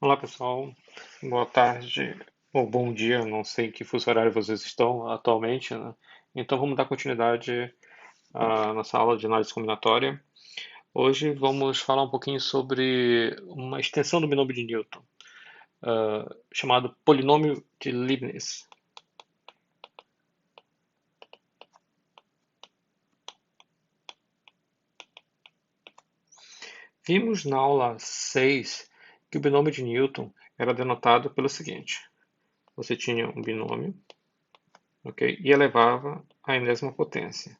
Olá pessoal, boa tarde ou bom dia, não sei em que fuso horário vocês estão atualmente, né? Então vamos dar continuidade à nossa aula de análise combinatória. Hoje vamos falar um pouquinho sobre uma extensão do binômio de Newton, chamado polinômio de Leibniz. Vimos na aula 6 que o binômio de Newton era denotado pelo seguinte: você tinha um binômio, ok? E elevava à enésima potência.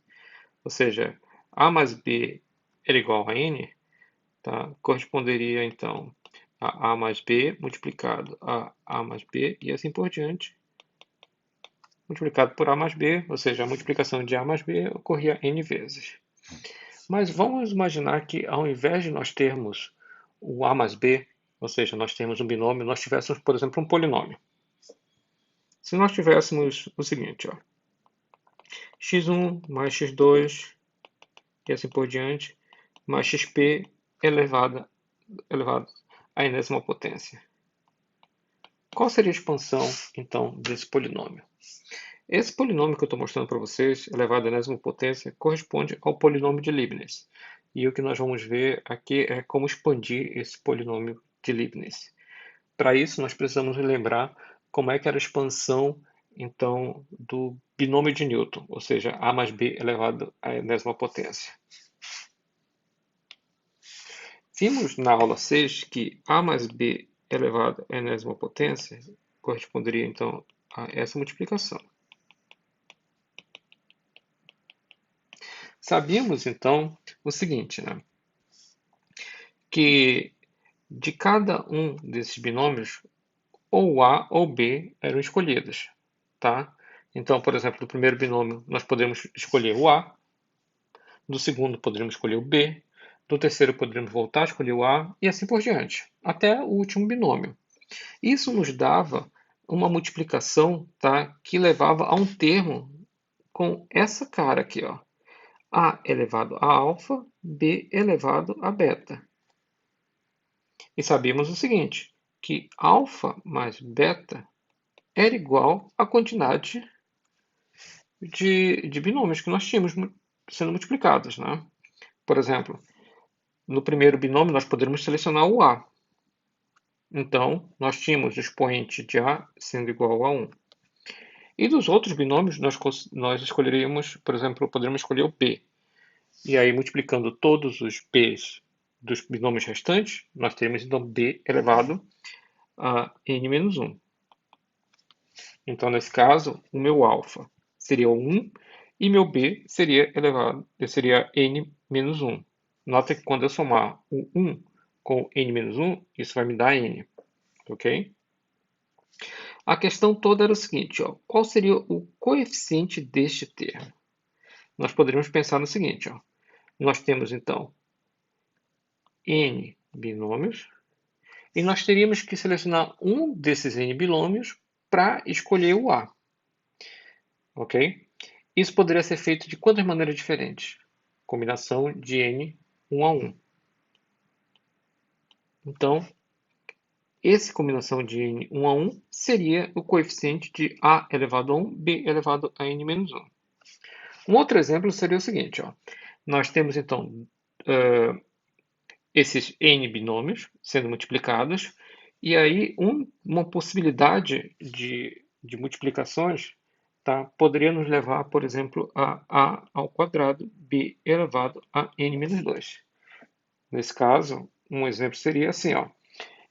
Ou seja, A mais B era igual a N, tá? Corresponderia então a mais B multiplicado a mais B e assim por diante, multiplicado por A mais B, ou seja, a multiplicação de A mais B ocorria N vezes. Mas vamos imaginar que ao invés de nós termos o A mais B, ou seja, nós temos um binômio, nós tivéssemos, por exemplo, um polinômio. Se nós tivéssemos o seguinte, ó, x1 mais x2 e assim por diante, mais xp elevado à enésima potência. Qual seria a expansão, então, desse polinômio? Esse polinômio que eu estou mostrando para vocês, elevado à enésima potência, corresponde ao polinômio de Leibniz. E o que nós vamos ver aqui é como expandir esse polinômio de Leibniz. Para isso, nós precisamos lembrar como é que era a expansão, então, do binômio de Newton, ou seja, A mais B elevado à enésima potência. Vimos na aula 6 que A mais B elevado à enésima potência corresponderia, então, a essa multiplicação. Sabíamos, então, o seguinte, né? Que de cada um desses binômios, ou A ou B eram escolhidos, tá? Então, por exemplo, do primeiro binômio, nós podemos escolher o A, do segundo poderíamos escolher o B, do terceiro poderíamos voltar a escolher o A, e assim por diante, até o último binômio. Isso nos dava uma multiplicação, tá, que levava a um termo com essa cara aqui, ó. A elevado a alfa, B elevado a beta. E sabíamos o seguinte, que alfa mais beta era igual à quantidade de binômios que nós tínhamos sendo multiplicados, né? Por exemplo, no primeiro binômio nós poderíamos selecionar o A. Então, nós tínhamos o expoente de A sendo igual a 1. E dos outros binômios, nós escolheríamos, por exemplo, poderíamos escolher o B. E aí, multiplicando todos os B's dos binômios restantes, nós teríamos então B elevado a N menos 1. Então, nesse caso, o meu alfa seria o 1 e meu B seria N menos 1. Nota que quando eu somar o 1 com N menos 1, isso vai me dar N, ok? A questão toda era o seguinte, ó, qual seria o coeficiente deste termo? Nós poderíamos pensar no seguinte, ó, nós temos então N binômios e nós teríamos que selecionar um desses N binômios para escolher o A, ok? Isso poderia ser feito de quantas maneiras diferentes? Combinação de N 1 a 1. Então, essa combinação de N 1 a 1 seria o coeficiente de A elevado a 1, B elevado a N menos 1. Um outro exemplo seria o seguinte, ó. Nós temos então esses N binômios sendo multiplicados, e aí uma possibilidade de multiplicações, tá, poderia nos levar, por exemplo, a A ao quadrado B elevado a N menos 2. Nesse caso, um exemplo seria assim, ó.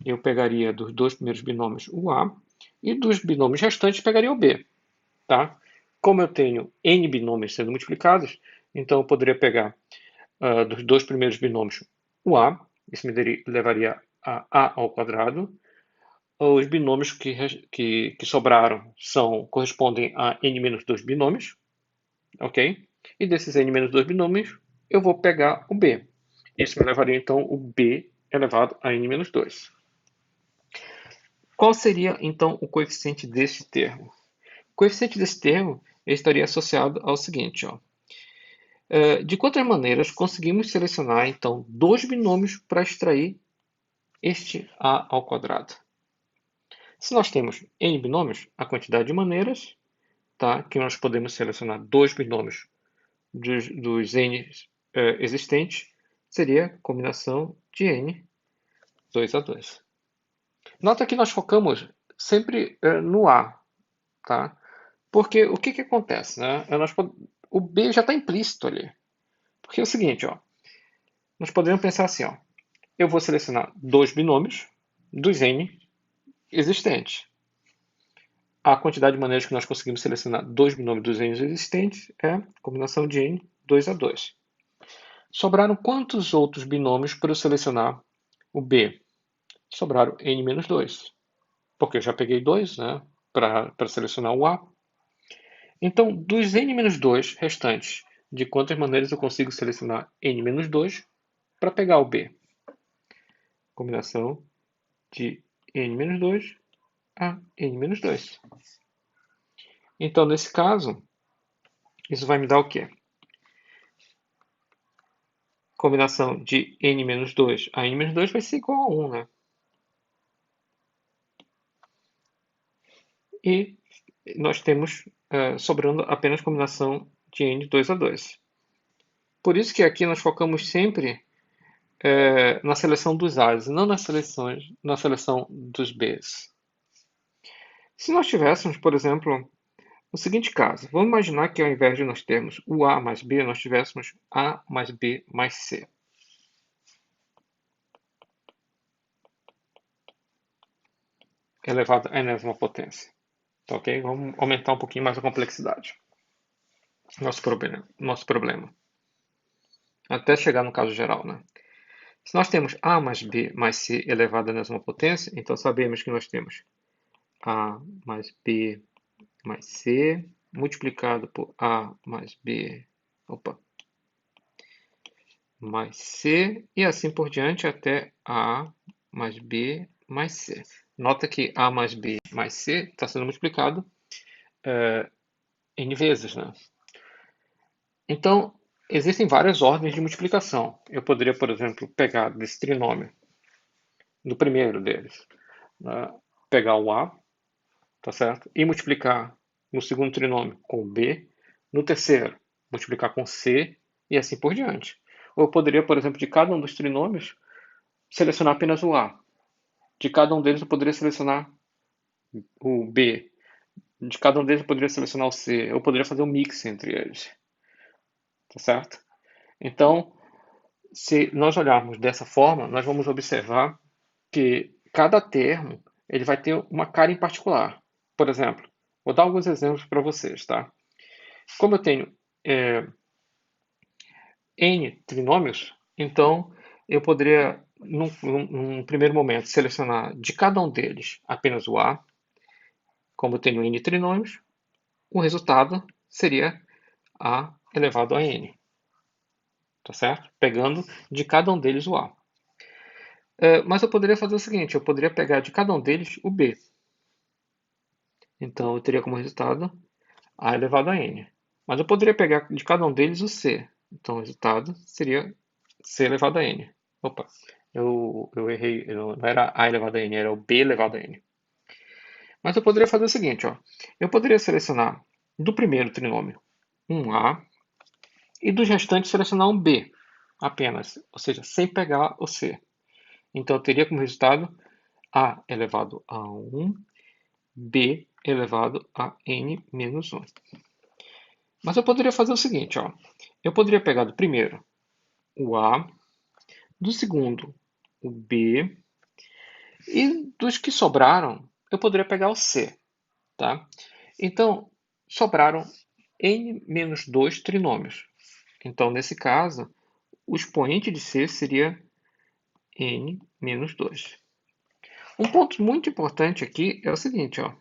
Eu pegaria dos dois primeiros binômios o A e dos binômios restantes pegaria o B, tá? Como eu tenho N binômios sendo multiplicados, então eu poderia pegar dos dois primeiros binômios o A, isso me levaria a A ao quadrado. Os binômios que sobraram correspondem a N menos 2 binômios, ok? E desses N menos 2 binômios, eu vou pegar o B. Isso me levaria então o B elevado a N menos 2. Qual seria então o coeficiente deste termo? O coeficiente desse termo estaria associado ao seguinte, ó. De quantas maneiras conseguimos selecionar então dois binômios para extrair este a ao quadrado. Se nós temos n binômios, a quantidade de maneiras, tá, que nós podemos selecionar dois binômios dos n existentes, seria a combinação de n 2 a 2. Nota que nós focamos sempre no A, tá? Porque o que acontece, né? O B já está implícito ali. Porque é o seguinte, ó, nós podemos pensar assim, ó, eu vou selecionar dois binômios dos n existentes. A quantidade de maneiras que nós conseguimos selecionar dois binômios dos n existentes é a combinação de n 2 a 2. Sobraram quantos outros binômios para eu selecionar o B? Sobraram n menos 2. Porque eu já peguei 2, né, para selecionar o A. Então, dos n menos 2 restantes, de quantas maneiras eu consigo selecionar n menos 2 para pegar o B? Combinação de n menos 2 a n menos 2. Então, nesse caso, isso vai me dar o quê? Combinação de n menos 2 a n menos 2 vai ser igual a 1, né? E nós temos sobrando apenas combinação de n 2 a 2. Por isso que aqui nós focamos sempre na seleção dos A's, não na seleção dos B's. Se nós tivéssemos, por exemplo, o seguinte caso, vamos imaginar que ao invés de nós termos o A mais B, nós tivéssemos A mais B mais C. Elevado à enésima potência. Tá, ok? Vamos aumentar um pouquinho mais a complexidade. Nosso problema. Até chegar no caso geral, né? Se nós temos A mais B mais C elevado à enésima potência, então sabemos que nós temos A mais B mais C multiplicado por A mais B, mais C, e assim por diante até A mais B mais C. Nota que A mais B mais C está sendo multiplicado N vezes, né? Então, existem várias ordens de multiplicação. Eu poderia, por exemplo, pegar desse trinômio, do primeiro deles, né, pegar o A, tá certo? E multiplicar no segundo trinômio com o B, no terceiro, multiplicar com C, e assim por diante. Ou eu poderia, por exemplo, de cada um dos trinômios, selecionar apenas o A. De cada um deles eu poderia selecionar o B. De cada um deles eu poderia selecionar o C. Eu poderia fazer um mix entre eles. Tá certo? Então, se nós olharmos dessa forma, nós vamos observar que cada termo ele vai ter uma cara em particular. Por exemplo, vou dar alguns exemplos para vocês, tá? Como eu tenho n trinômios, então eu poderia, num primeiro momento, selecionar de cada um deles apenas o A. Como eu tenho n trinômios, o resultado seria A elevado a n. Tá certo? Pegando de cada um deles o A. Mas eu poderia fazer o seguinte, eu poderia pegar de cada um deles o B. Então eu teria como resultado A elevado a n. Mas eu poderia pegar de cada um deles o C. Então o resultado seria C elevado a n. Opa, eu errei, não era A elevado a n, era o B elevado a n. Mas eu poderia fazer o seguinte, ó. Eu poderia selecionar do primeiro trinômio um A e dos restantes selecionar um B apenas, ou seja, sem pegar o C. Então eu teria como resultado A elevado a 1, B elevado a n menos 1. Mas eu poderia fazer o seguinte, ó. Eu poderia pegar do primeiro o A, do segundo o B, e dos que sobraram, eu poderia pegar o C, tá? Então, sobraram n menos 2 trinômios. Então, nesse caso, o expoente de C seria n menos 2. Um ponto muito importante aqui é o seguinte, ó.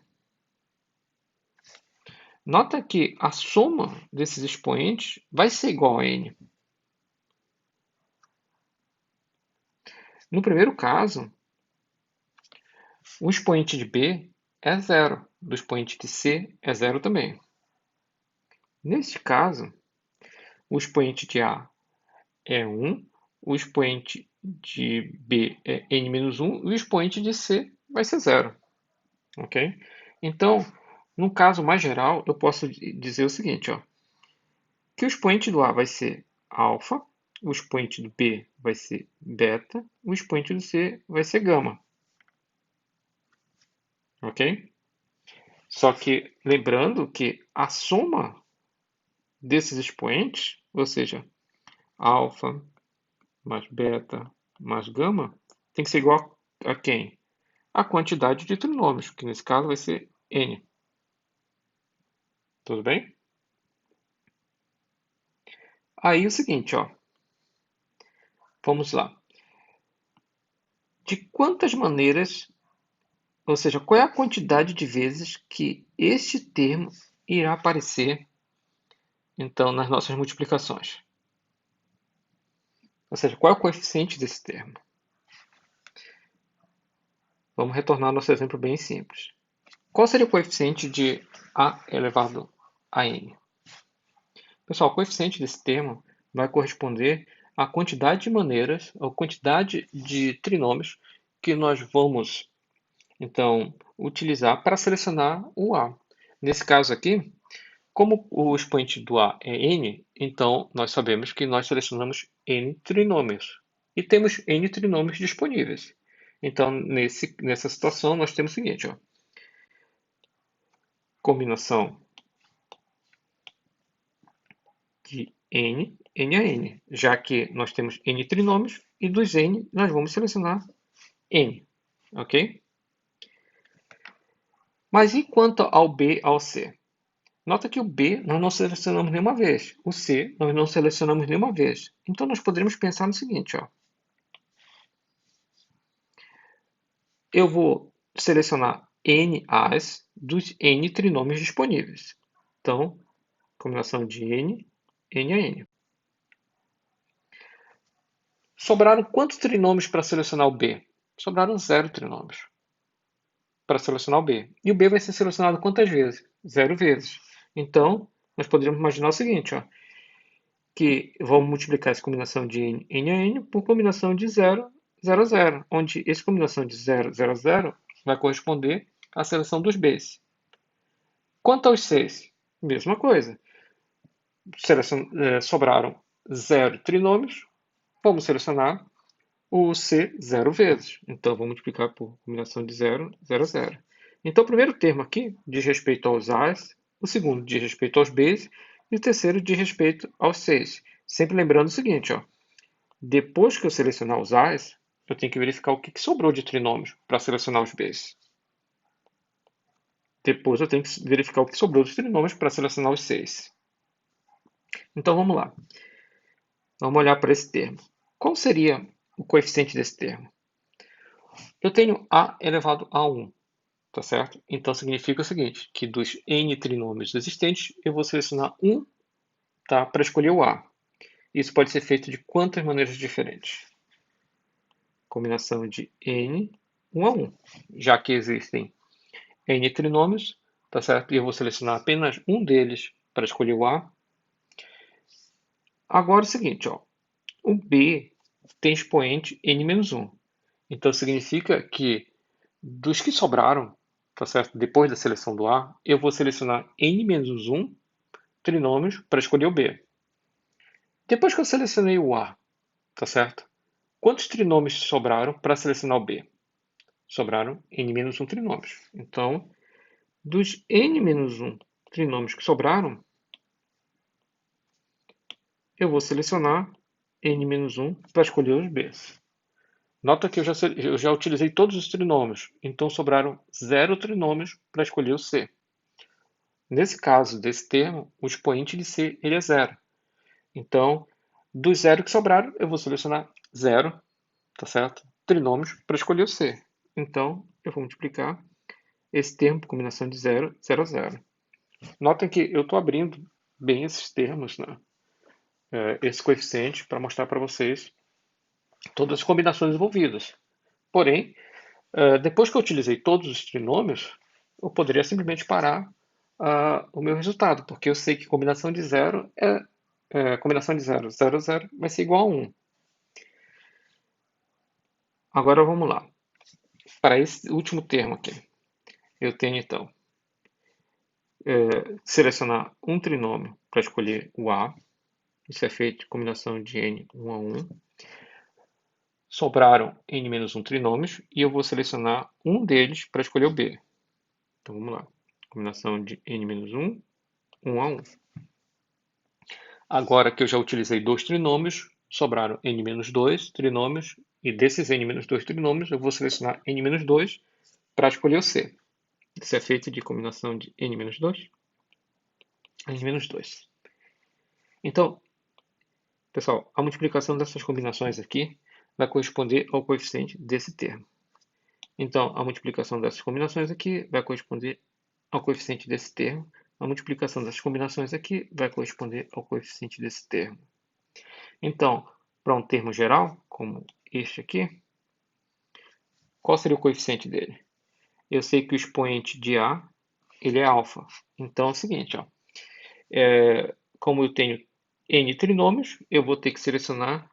Nota que a soma desses expoentes vai ser igual a n. No primeiro caso, o expoente de B é zero, do expoente de C é zero também. Neste caso, o expoente de A é 1, o expoente de B é n menos 1 e o expoente de C vai ser 0. Ok? Então, no caso mais geral, eu posso dizer o seguinte, ó, que o expoente do A vai ser alfa, o expoente do B vai ser beta, o expoente do C vai ser gama. Ok? Só que lembrando que a soma desses expoentes, ou seja, alfa mais beta mais gama, tem que ser igual a quem? A quantidade de trinômios, que nesse caso vai ser n. Tudo bem? Aí é o seguinte, ó, vamos lá. De quantas maneiras, ou seja, qual é a quantidade de vezes que este termo irá aparecer, então, nas nossas multiplicações? Ou seja, qual é o coeficiente desse termo? Vamos retornar ao nosso exemplo bem simples. Qual seria o coeficiente de a elevado a n? Pessoal, o coeficiente desse termo vai corresponder à quantidade de maneiras, à quantidade de trinômios que nós vamos, então, utilizar para selecionar o a. Nesse caso aqui, como o expoente do a é n, então nós sabemos que nós selecionamos n trinômios. E temos n trinômios disponíveis. Então, nessa situação, nós temos o seguinte, ó, combinação de n a n, já que nós temos n trinômios e dos n nós vamos selecionar n, ok? Mas e quanto ao b ao c? Nota que o B nós não selecionamos nenhuma vez, o C nós não selecionamos nenhuma vez. Então nós poderíamos pensar no seguinte, ó. Eu vou selecionar n as dos n trinômios disponíveis. Então, combinação de n a n. Sobraram quantos trinômios para selecionar o B? Sobraram 0 trinômios para selecionar o B. E o B vai ser selecionado quantas vezes? 0 vezes. Então, nós poderíamos imaginar o seguinte, ó, que vamos multiplicar essa combinação de n a n por combinação de 0, 0 a 0, onde essa combinação de 0, 0 a 0 vai corresponder à seleção dos Bs. Quanto aos Cs, mesma coisa. Sobraram 0 trinômios, vamos selecionar o C 0 vezes. Então, vamos multiplicar por combinação de 0, 0 a 0. Então, o primeiro termo aqui diz respeito aos A's, o segundo diz respeito aos B's e o terceiro diz respeito aos C's. Sempre lembrando o seguinte, ó, depois que eu selecionar os A's, eu tenho que verificar o que sobrou de trinômios para selecionar os B's. Depois eu tenho que verificar o que sobrou dos trinômios para selecionar os C's. Então vamos lá. Vamos olhar para esse termo. Qual seria o coeficiente desse termo? Eu tenho a elevado a 1, tá certo? Então significa o seguinte, que dos n trinômios existentes, eu vou selecionar 1, tá, para escolher o a. Isso pode ser feito de quantas maneiras diferentes? Combinação de n 1 a 1, já que existem n trinômios, tá certo? E eu vou selecionar apenas um deles para escolher o a. Agora é o seguinte, ó, o b tem expoente n-1. Então significa que dos que sobraram, tá certo? Depois da seleção do a, eu vou selecionar n-1 trinômios para escolher o b. Depois que eu selecionei o a, tá certo? Quantos trinômios sobraram para selecionar o b? Sobraram n-1 trinômios. Então, dos n-1 trinômios que sobraram, eu vou selecionar n-1 para escolher os b's. Nota que eu já utilizei todos os trinômios, então sobraram 0 trinômios para escolher o c. Nesse caso desse termo, o expoente de c ele é 0. Então, dos 0 que sobraram, eu vou selecionar 0, tá certo? Trinômios para escolher o c. Então, eu vou multiplicar esse termo por combinação de 0, 0 a 0. Notem que eu estou abrindo bem esses termos, né? Esse coeficiente, para mostrar para vocês todas as combinações envolvidas. Porém, depois que eu utilizei todos os trinômios, eu poderia simplesmente parar o meu resultado, porque eu sei que combinação de 0 combinação de 0, 0 a 0 vai ser igual a 1. Agora vamos lá. Para esse último termo aqui, eu tenho então selecionar um trinômio para escolher o A. Isso é feito combinação de n 1 a 1. Sobraram n-1 trinômios e eu vou selecionar um deles para escolher o B. Então vamos lá. Combinação de n-1, 1 a 1. Agora que eu já utilizei dois trinômios, sobraram n-2 trinômios e desses n-2 trinômios eu vou selecionar n-2 para escolher o C. Isso é feito de combinação de n-2, n-2. Então, pessoal, a multiplicação dessas combinações aqui vai corresponder ao coeficiente desse termo. Então, a multiplicação dessas combinações aqui vai corresponder ao coeficiente desse termo. A multiplicação dessas combinações aqui vai corresponder ao coeficiente desse termo. Então, para um termo geral, como este aqui, qual seria o coeficiente dele? Eu sei que o expoente de A ele é alfa. Então é o seguinte, ó, como eu tenho n trinômios, eu vou ter que selecionar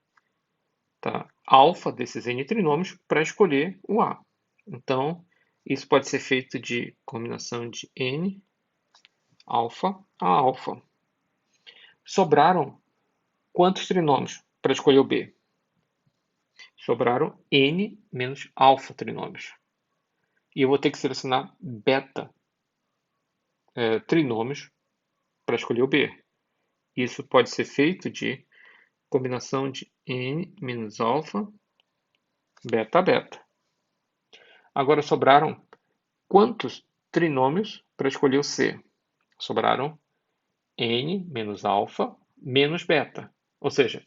alfa desses n trinômios para escolher o A. Então, isso pode ser feito de combinação de n alfa a alfa. Sobraram quantos trinômios para escolher o B? Sobraram n menos alfa trinômios. E eu vou ter que selecionar beta trinômios para escolher o B. Isso pode ser feito de combinação de n menos alfa, beta, beta. Agora sobraram quantos trinômios para escolher o C? Sobraram n menos alfa menos beta. Ou seja,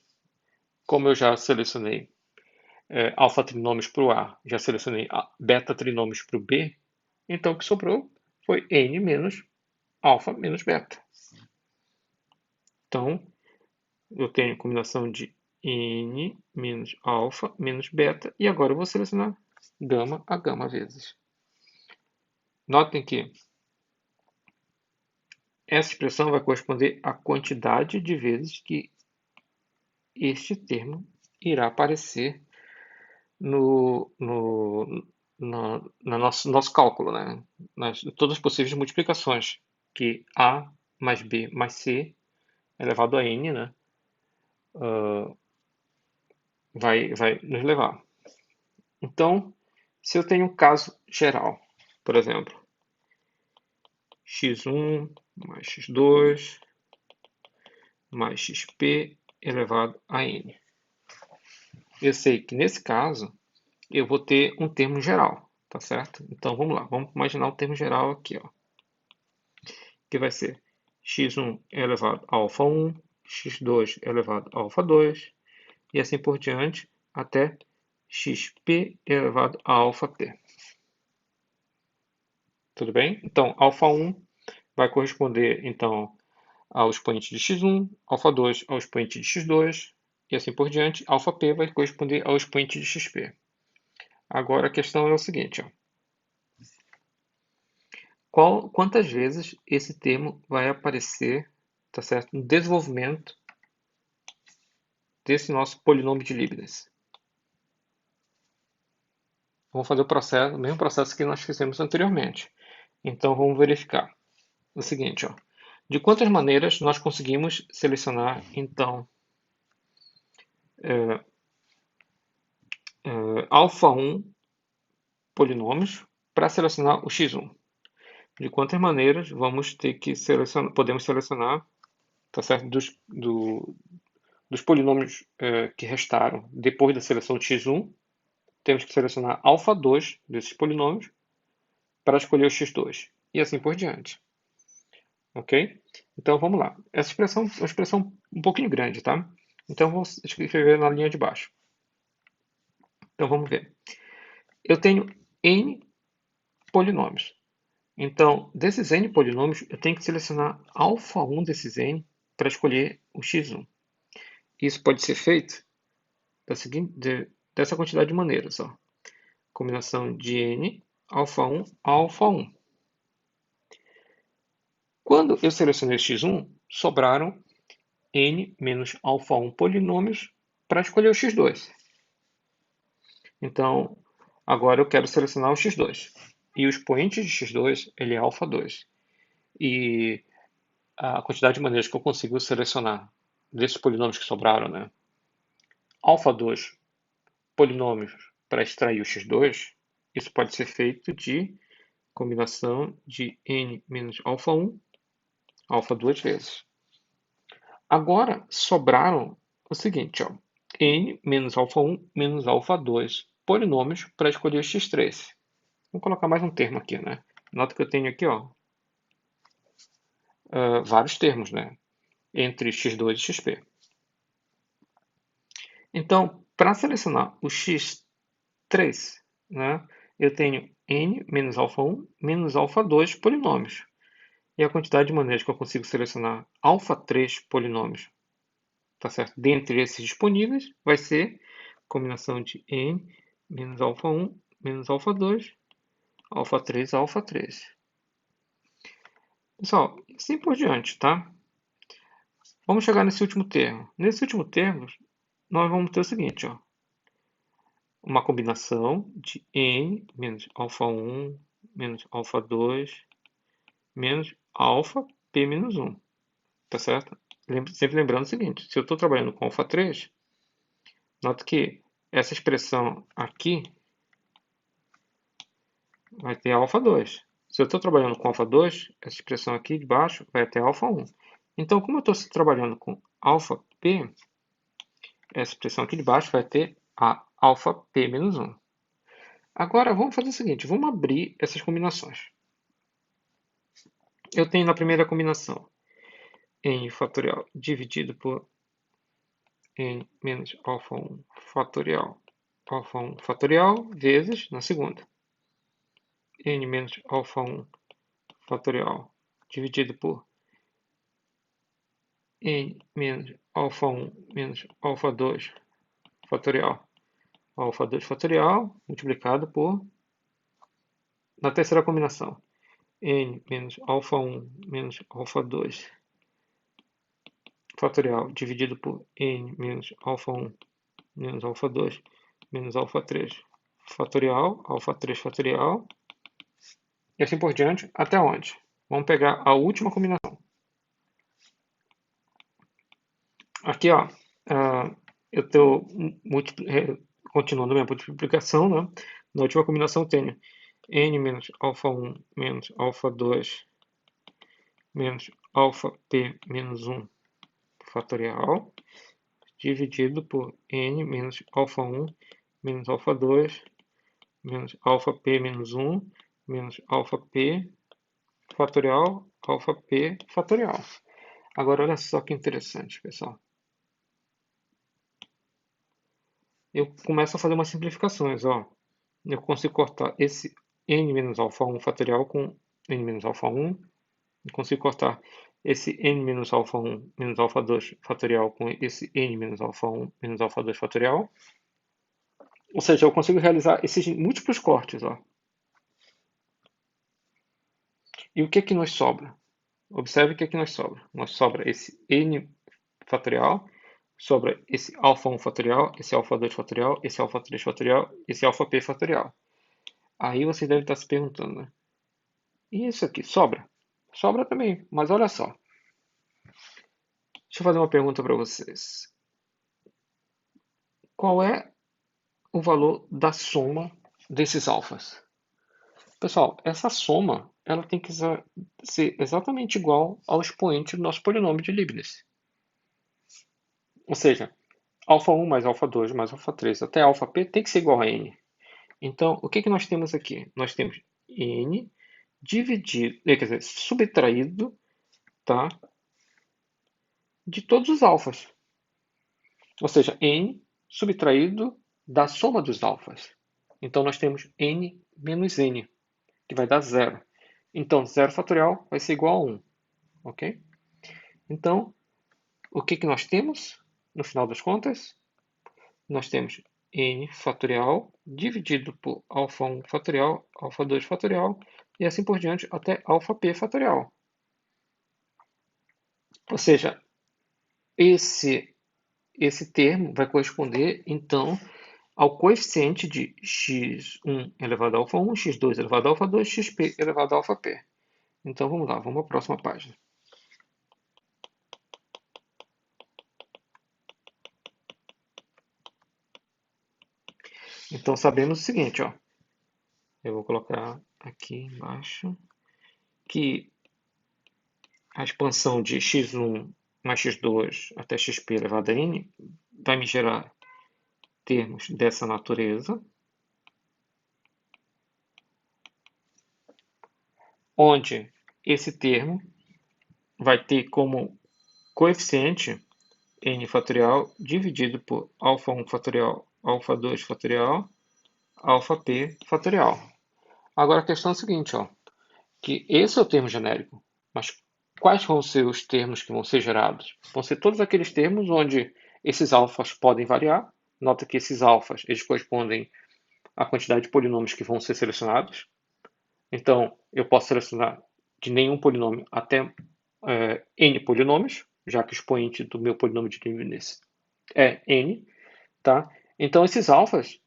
como eu já selecionei alfa trinômios para o A, já selecionei beta trinômios para o B, então o que sobrou foi n menos alfa menos beta. Então, eu tenho combinação de n menos alfa menos beta, e agora eu vou selecionar gama a gama vezes. Notem que essa expressão vai corresponder à quantidade de vezes que este termo irá aparecer na nosso cálculo, né? Todas as possíveis multiplicações que A mais B mais C elevado a N, né? Vai nos levar. Então, se eu tenho um caso geral, por exemplo, x1 mais x2 mais xp elevado a n. Eu sei que nesse caso eu vou ter um termo geral, tá certo? Então vamos lá, vamos imaginar o termo geral aqui, ó, que vai ser x1 elevado a alfa 1, x2 elevado a alfa 2 e assim por diante até xp elevado a alfa t. Tudo bem? Então, alfa 1 vai corresponder então ao expoente de x1, alfa 2 ao expoente de x2 e assim por diante. Alfa p vai corresponder ao expoente de xp. Agora a questão é o seguinte, ó. Quantas vezes esse termo vai aparecer, tá certo, no desenvolvimento desse nosso polinômio de Leibniz? Vamos fazer o mesmo processo que nós fizemos anteriormente. Então vamos verificar o seguinte, ó. De quantas maneiras nós conseguimos selecionar então alfa 1 polinômios para selecionar o x1? De quantas maneiras vamos ter que podemos selecionar, tá certo, dos polinômios que restaram depois da seleção de x1, temos que selecionar alfa 2 desses polinômios para escolher o x2 e assim por diante. Ok? Então vamos lá. Essa expressão é uma expressão um pouquinho grande, tá? Então vamos escrever na linha de baixo. Então vamos ver. Eu tenho n polinômios. Então, desses n polinômios, eu tenho que selecionar alfa 1 desses n para escolher o x1. Isso pode ser feito dessa quantidade de maneiras. Ó. Combinação de n, alfa 1, alfa 1. Quando eu selecionei x1, sobraram n menos alfa 1 polinômios para escolher o x2. Então, agora eu quero selecionar o x2. E o expoente de x2, ele é alfa 2. E a quantidade de maneiras que eu consigo selecionar desses polinômios que sobraram, né? Alfa 2 polinômios para extrair o x2, isso pode ser feito de combinação de n menos alfa 1, alfa 2 vezes. Agora, sobraram o seguinte, ó, n menos alfa 1 menos alfa 2 polinômios para escolher o x3. Vou colocar mais um termo aqui, né? Nota que eu tenho aqui, ó, vários termos, né? Entre x2 e xp. Então, para selecionar o x3, né, eu tenho n menos alfa 1 menos alfa 2 polinômios. E a quantidade de maneiras que eu consigo selecionar alfa 3 polinômios, tá certo? Dentre esses disponíveis, vai ser combinação de n menos alfa 1 menos alfa 2, alfa 3, alfa 3. Pessoal, assim por diante, tá? Vamos chegar nesse último termo. Nesse último termo, nós vamos ter o seguinte, ó, uma combinação de n menos alfa 1 menos alfa 2 menos alfa p menos 1, tá certo? Sempre lembrando o seguinte, se eu estou trabalhando com alfa 3, note que essa expressão aqui vai ter alfa 2. Se eu estou trabalhando com alfa 2, essa expressão aqui de baixo vai ter alfa 1. Então, como eu estou trabalhando com alfa p, essa expressão aqui de baixo vai ter a alfa p menos 1. Agora, vamos fazer o seguinte, vamos abrir essas combinações. Eu tenho na primeira combinação n fatorial dividido por n menos alfa 1 fatorial, alfa 1 fatorial vezes na segunda n menos alfa 1 fatorial dividido por n menos alfa 1 menos alfa 2 fatorial, alfa 2 fatorial multiplicado por, na terceira combinação, n menos alfa 1 menos alfa 2 fatorial dividido por n menos alfa 1 menos alfa 2 menos alfa 3 fatorial, alfa 3 fatorial, e assim por diante, até onde? Vamos pegar a última combinação. Aqui, ó, eu estou continuando minha multiplicação, né? Na última combinação eu tenho n menos alfa 1 menos alfa 2 menos alfa p menos 1 fatorial dividido por n menos alfa 1 menos alfa 2 menos alfa p menos 1 menos alfa p fatorial, alfa p fatorial. Agora, olha só que interessante, pessoal. Eu começo a fazer umas simplificações, ó. Eu consigo cortar esse n menos alfa 1 fatorial com n menos alfa 1. Eu consigo cortar esse n menos alfa 1 menos alfa 2 fatorial com esse n menos alfa 1 menos alfa 2 fatorial. Ou seja, eu consigo realizar esses múltiplos cortes, ó. E o que que nos sobra? Observe o que que nos sobra. Nos sobra esse n fatorial, sobra esse alfa 1 fatorial, esse alfa 2 fatorial, esse alfa 3 fatorial, esse alfa p fatorial. Aí você deve estar se perguntando, né? E isso aqui, sobra? Sobra também, mas olha só. Deixa eu fazer uma pergunta para vocês. Qual é o valor da soma desses alfas? Pessoal, essa soma ela tem que ser exatamente igual ao expoente do nosso polinômio de Leibniz. Ou seja, alfa 1 mais alfa 2 mais alfa 3 até alfa p tem que ser igual a n. Então, o que que nós temos aqui? Nós temos n dividido, quer dizer, subtraído, tá, de todos os alfas. Ou seja, n subtraído da soma dos alfas. Então, nós temos n menos n, que vai dar zero. Então, 0 fatorial vai ser igual a 1. Ok? Então, o que que nós temos? No final das contas, nós temos n fatorial dividido por alfa 1 fatorial, alfa 2 fatorial, e assim por diante até alfa p fatorial. Ou seja, esse termo vai corresponder, então, ao coeficiente de x1 elevado a alfa 1, x2 elevado a alfa 2, xp elevado a alfa p. Então vamos lá, vamos para a próxima página. Então sabemos o seguinte, ó. Eu vou colocar aqui embaixo que a expansão de x1 mais x2 até xp elevado a n vai me gerar termos dessa natureza, onde esse termo vai ter como coeficiente n fatorial dividido por alfa 1 fatorial, alfa 2 fatorial, alfa p fatorial. Agora a questão é a seguinte, ó, que esse é o termo genérico, mas quais vão ser os termos que vão ser gerados? Vão ser todos aqueles termos onde esses alfas podem variar. Nota que esses alfas eles correspondem à quantidade de polinômios que vão ser selecionados. Então, eu posso selecionar de nenhum polinômio até n polinômios, já que o expoente do meu polinômio de Leibniz é n, tá? Então, esses alfas,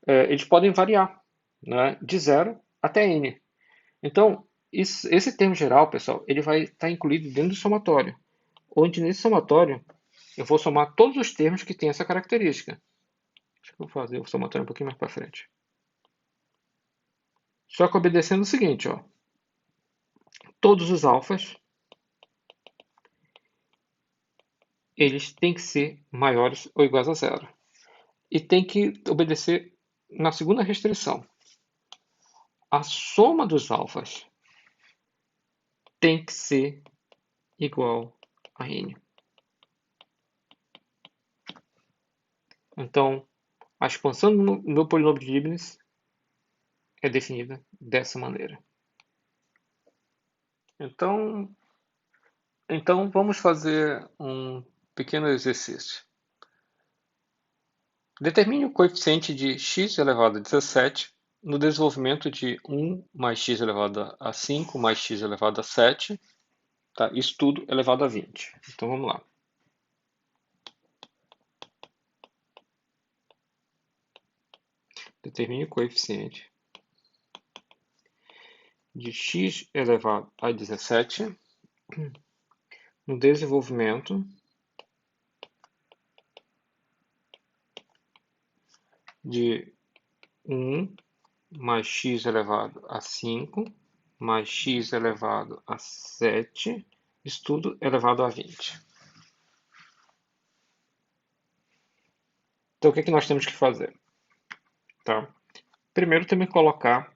eles podem variar, né, de 0 até n. Então, esse termo geral, pessoal, ele vai estar incluído dentro do somatório, onde nesse somatório eu vou somar todos os termos que têm essa característica. Deixa eu fazer o somatório um pouquinho mais para frente. Só que obedecendo o seguinte, ó, todos os alfas eles têm que ser maiores ou iguais a zero. E tem que obedecer na segunda restrição. A soma dos alfas tem que ser igual a n. Então, a expansão do meu polinômio de Leibniz é definida dessa maneira. Então vamos fazer um pequeno exercício. Determine o coeficiente de x elevado a 17 no desenvolvimento de 1 mais x elevado a 5 mais x elevado a 7, tá? Isso tudo elevado a 20. Então vamos lá. Determine o coeficiente de x elevado a 17 no desenvolvimento de 1 mais x elevado a 5 mais x elevado a 7, isso tudo elevado a 20. Então, o que nós temos que fazer? Tá? Primeiro, temos que colocar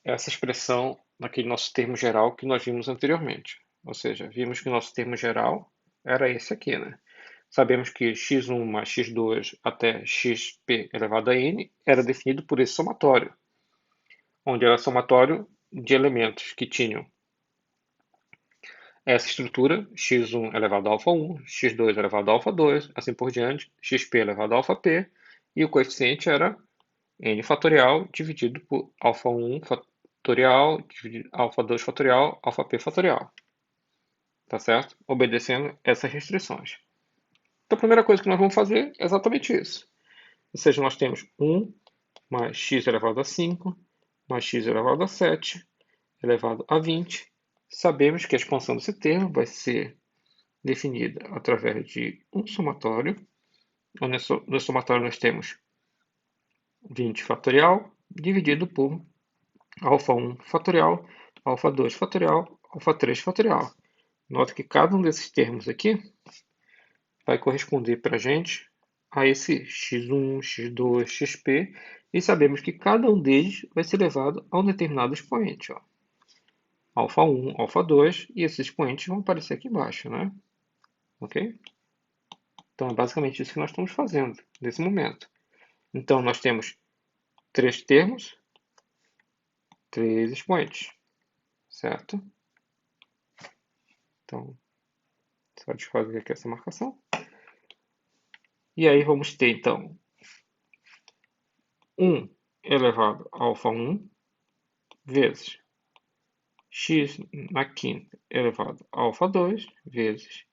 essa expressão naquele nosso termo geral que nós vimos anteriormente. Ou seja, vimos que o nosso termo geral era esse aqui, né? Sabemos que x1 mais x2 até xp elevado a n era definido por esse somatório, onde era somatório de elementos que tinham essa estrutura, x1 elevado a alfa 1, x2 elevado a alfa 2, assim por diante, xp elevado a alfa p, e o coeficiente era n fatorial dividido por alfa 1 fatorial, dividido alfa 2 fatorial, alfa p fatorial. Tá certo? Obedecendo essas restrições. Então a primeira coisa que nós vamos fazer é exatamente isso. Ou seja, nós temos 1 mais x elevado a 5, mais x elevado a 7, elevado a 20. Sabemos que a expansão desse termo vai ser definida através de um somatório. No somatório nós temos 20 fatorial dividido por alfa 1 fatorial, alfa 2 fatorial, alfa 3 fatorial. Nota que cada um desses termos aqui vai corresponder para a gente a esse x1, x2, xp, e sabemos que cada um deles vai ser elevado a um determinado expoente. Ó. Alfa 1, alfa 2, e esses expoentes vão aparecer aqui embaixo, né? Ok? Então é basicamente isso que nós estamos fazendo nesse momento. Então nós temos três termos, três expoentes, certo? Então, só desfazer aqui essa marcação. E aí vamos ter, então, 1 elevado a alfa 1 vezes x na quinta elevado a alfa 2 vezes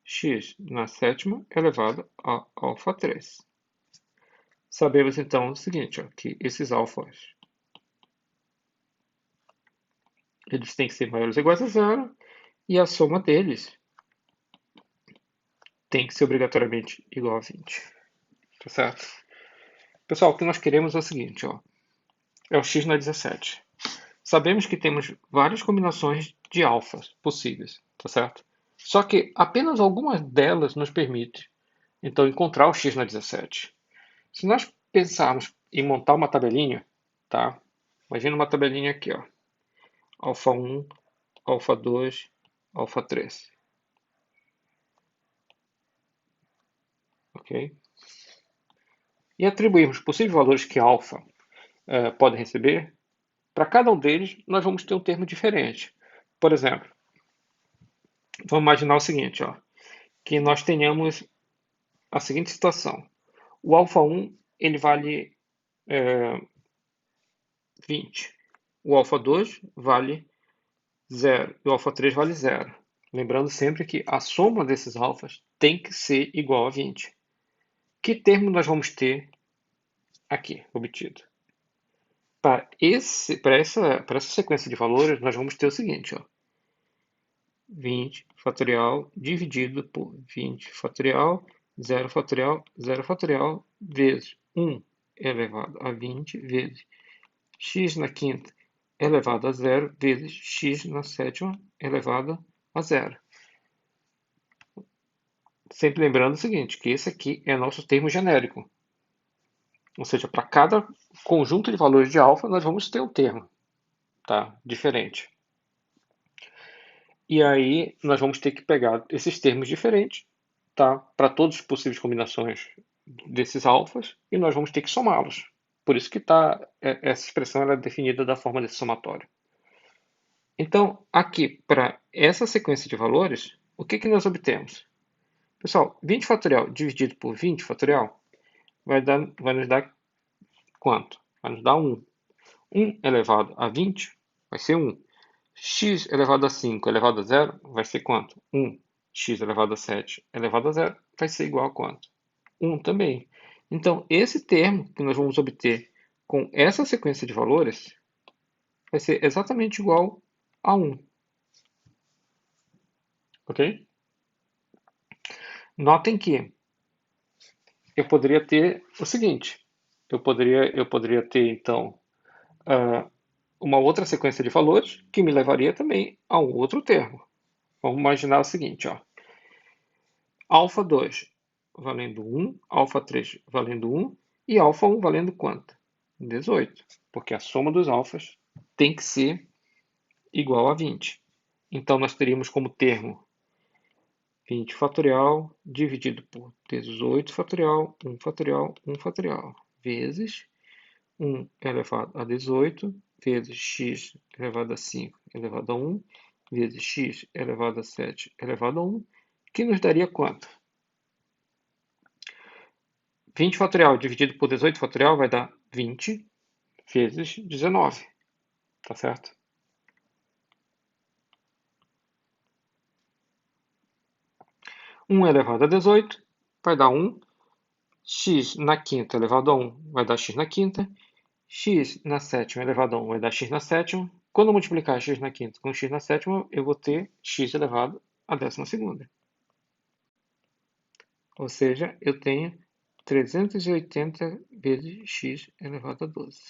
x na sétima elevado a alfa 3. Sabemos então o seguinte, ó, que esses alfas eles têm que ser maiores ou iguais a zero e a soma deles tem que ser obrigatoriamente igual a 20. Tá certo? Pessoal, o que nós queremos é o seguinte, ó, é o x na 17. Sabemos que temos várias combinações de alfas possíveis, tá certo? Só que apenas algumas delas nos permite, então, encontrar o x na 17. Se nós pensarmos em montar uma tabelinha, tá? Imagina uma tabelinha aqui, ó. Alfa 1, alfa 2, alfa 3. Ok? E atribuirmos possíveis valores que alfa pode receber, para cada um deles nós vamos ter um termo diferente. Por exemplo, vamos imaginar o seguinte, ó, que nós tenhamos a seguinte situação. O alfa 1 ele vale 20. O alfa 2 vale 0. E o alfa 3 vale 0. Lembrando sempre que a soma desses alfas tem que ser igual a 20. Que termo nós vamos ter aqui obtido? Para essa sequência de valores, nós vamos ter o seguinte, ó, 20 fatorial dividido por 20 fatorial, 0 fatorial, 0 fatorial, vezes 1 elevado a 20, vezes x na quinta elevado a 0, vezes x na sétima elevado a 0. Sempre lembrando o seguinte, que esse aqui é nosso termo genérico. Ou seja, para cada conjunto de valores de alfa, nós vamos ter um termo, tá? Diferente. E aí, nós vamos ter que pegar esses termos diferentes, tá? Para todas as possíveis combinações desses alfas, e nós vamos ter que somá-los. Por isso que essa expressão é definida da forma desse somatório. Então, aqui, para essa sequência de valores, o que nós obtemos? Pessoal, 20 fatorial dividido por 20 fatorial vai nos dar quanto? Vai nos dar 1. 1 elevado a 20 vai ser 1. X elevado a 5 elevado a 0 vai ser quanto? 1. X elevado a 7 elevado a 0 vai ser igual a quanto? 1 também. Então, esse termo que nós vamos obter com essa sequência de valores vai ser exatamente igual a 1. Ok? Notem que eu poderia ter o seguinte. Eu poderia ter, então, uma outra sequência de valores que me levaria também a um outro termo. Vamos imaginar o seguinte, ó. Alfa 2 valendo 1, alfa 3 valendo 1 e alfa 1 valendo quanto? 18, porque a soma dos alfas tem que ser igual a 20. Então, nós teríamos como termo 20 fatorial dividido por 18 fatorial, 1 fatorial, 1 fatorial, vezes 1 elevado a 18, vezes x elevado a 5 elevado a 1, vezes x elevado a 7 elevado a 1, que nos daria quanto? 20 fatorial dividido por 18 fatorial vai dar 20 vezes 19, tá certo? Um elevado a 18 vai dar 1, x na quinta elevado a 1 vai dar x na quinta, x na sétima elevado a 1 vai dar x na sétima. Quando eu multiplicar x na quinta com x na sétima, eu vou ter x elevado a 12ª. Ou seja, eu tenho 380 vezes x elevado a 12.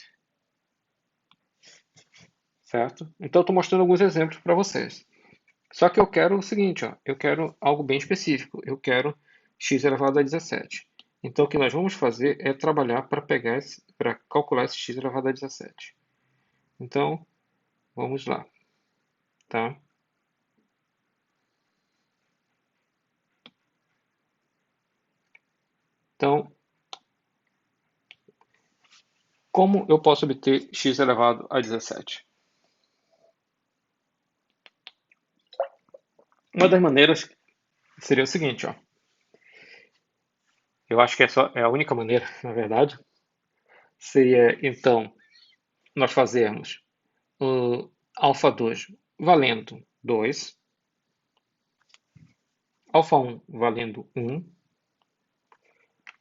Certo? Então, eu estou mostrando alguns exemplos para vocês. Só que eu quero o seguinte, ó, eu quero algo bem específico. Eu quero x elevado a 17. Então, o que nós vamos fazer é trabalhar para calcular esse x elevado a 17. Então, vamos lá, tá? Então, como eu posso obter x elevado a 17? Uma das maneiras seria o seguinte, ó. Eu acho que é a única maneira, na verdade, seria então nós fazermos o alfa 2 valendo 2, alfa 1 valendo 1,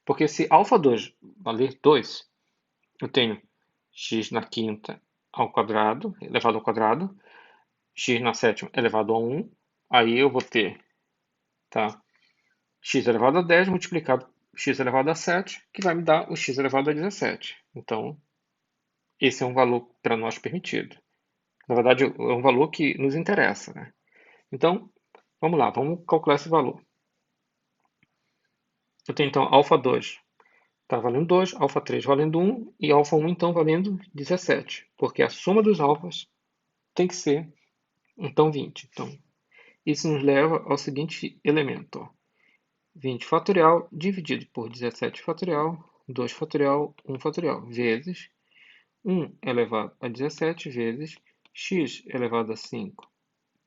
porque se alfa 2 valer 2, eu tenho x na quinta ao quadrado, elevado ao quadrado, x na sétima elevado a 1, aí eu vou ter, tá, x elevado a 10 multiplicado por x elevado a 7, que vai me dar o x elevado a 17. Então, esse é um valor para nós permitido. Na verdade, é um valor que nos interessa, né? Então, vamos lá, vamos calcular esse valor. Eu tenho então alfa 2 está valendo 2, alfa 3 valendo 1 e alfa 1 então valendo 17, porque a soma dos alfas tem que ser então 20. Então, isso nos leva ao seguinte elemento, ó. 20 fatorial dividido por 17 fatorial, 2 fatorial, 1 fatorial, vezes 1 elevado a 17 vezes x elevado a 5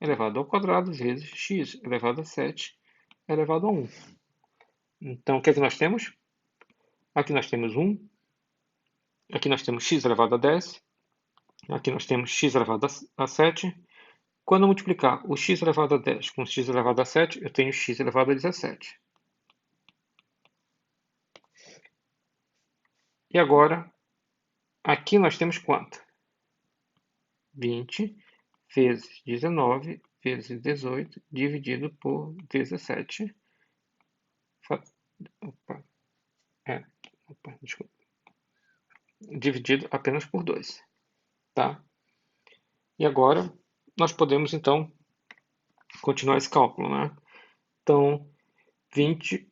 elevado ao quadrado vezes x elevado a 7 elevado a 1. Então, o que é que nós temos? Aqui nós temos 1, aqui nós temos x elevado a 10, aqui nós temos x elevado a 7. Quando eu multiplicar o x elevado a 10 com x elevado a 7, eu tenho x elevado a 17. E agora, aqui nós temos quanto? 20 vezes 19 vezes 18 dividido por 17. Opa, desculpa. Dividido apenas por 2. Tá? E agora, nós podemos, então, continuar esse cálculo, né? Então, 20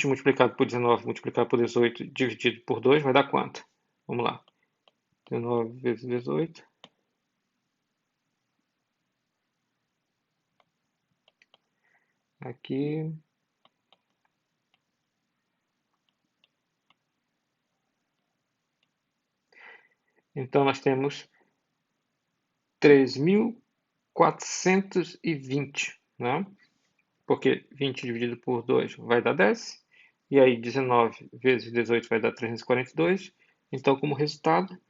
multiplicado por 19 multiplicado por 18 dividido por 2 vai dar quanto? Vamos lá. 19 vezes 18. Aqui. Então, nós temos 3.420, né? Porque 20 dividido por 2 vai dar 10. E aí 19 vezes 18 vai dar 342. Então, como resultado,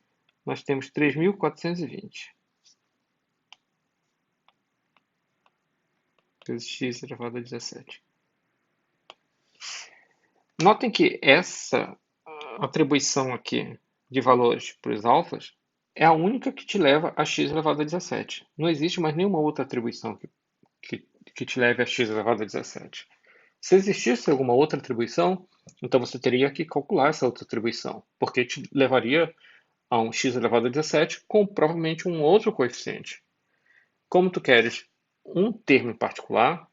nós temos 3.420 vezes x elevado a 17. Notem que essa atribuição aqui de valores para os alfas é a única que te leva a x elevado a 17. Não existe mais nenhuma outra atribuição que te leve a x elevado a 17. Se existisse alguma outra atribuição, então você teria que calcular essa outra atribuição, porque te levaria a um x elevado a 17 com provavelmente um outro coeficiente. Como tu queres um termo em particular,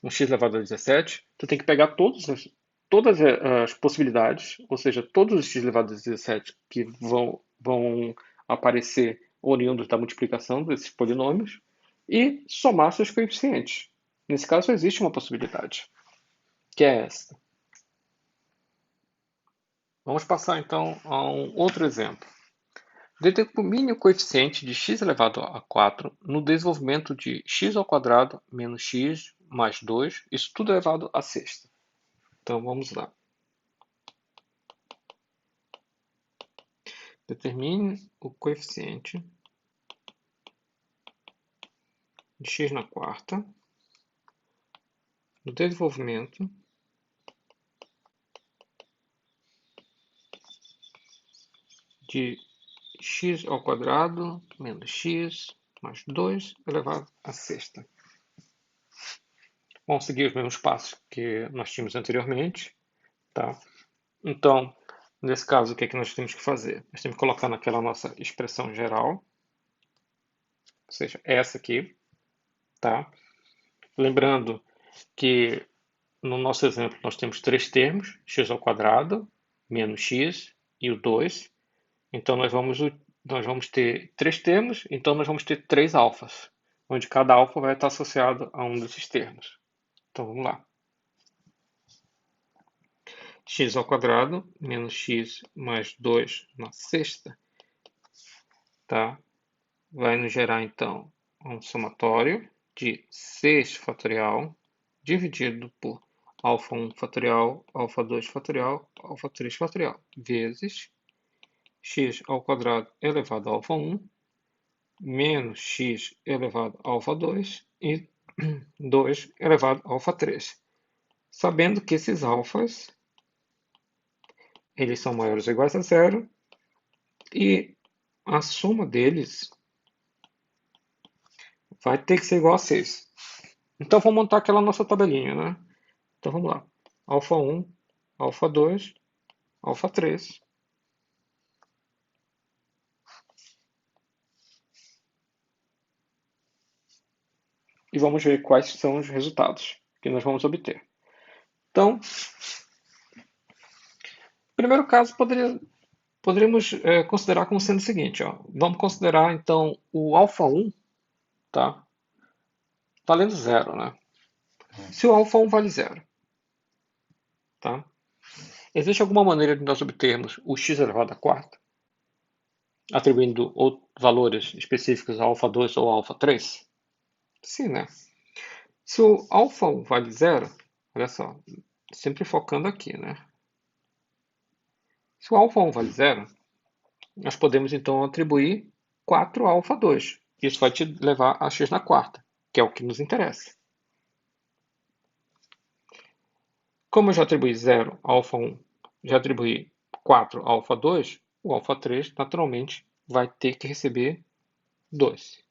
um x elevado a 17, tu tem que pegar todas as possibilidades, ou seja, todos os x elevado a 17 que vão aparecer oriundos da multiplicação desses polinômios e somar seus coeficientes. Nesse caso, existe uma possibilidade, que é essa. Vamos passar então a um outro exemplo. Determine o coeficiente de x elevado a 4 no desenvolvimento de x ao quadrado menos x mais 2, isso tudo elevado à sexta. Então vamos lá. Determine o coeficiente de x na quarta no desenvolvimento de x ao quadrado menos x mais 2 elevado à sexta. Vamos seguir os mesmos passos que nós tínhamos anteriormente. Tá? Então, nesse caso, o que é que nós temos que fazer? Nós temos que colocar naquela nossa expressão geral, ou seja, essa aqui. Tá? Lembrando que no nosso exemplo nós temos três termos, x ao quadrado menos x e o 2. Então nós vamos ter três termos, então nós vamos ter três alfas, onde cada alfa vai estar associado a um desses termos. Então vamos lá. X ao quadrado menos x mais 2 na sexta, tá? Vai nos gerar então um somatório de 6 fatorial dividido por alfa 1 fatorial, alfa 2 fatorial, alfa 3 fatorial, vezes x ao quadrado elevado a alfa 1 menos x elevado a alfa 2 e 2 elevado a alfa 3. Sabendo que esses alfas, eles são maiores ou iguais a zero, e a soma deles vai ter que ser igual a 6. Então, vamos montar aquela nossa tabelinha, né? Então, vamos lá. Alfa 1, alfa 2, alfa 3. E vamos ver quais são os resultados que nós vamos obter. Então, primeiro caso poderíamos considerar como sendo o seguinte, ó. Vamos considerar então o alfa 1, tá? Valendo zero, né? Se o alfa 1 vale zero, tá? Existe alguma maneira de nós obtermos o x elevado à quarta, atribuindo valores específicos a alfa 2 ou alfa 3? Sim, né? Se o alfa 1 vale zero, olha só, sempre focando aqui, né? Se o alfa 1 vale zero, nós podemos então atribuir 4 alfa 2. Isso vai te levar a x na quarta, que é o que nos interessa. Como eu já atribuí 0 alfa 1, já atribuí 4 alfa 2, o alfa 3 naturalmente vai ter que receber 2.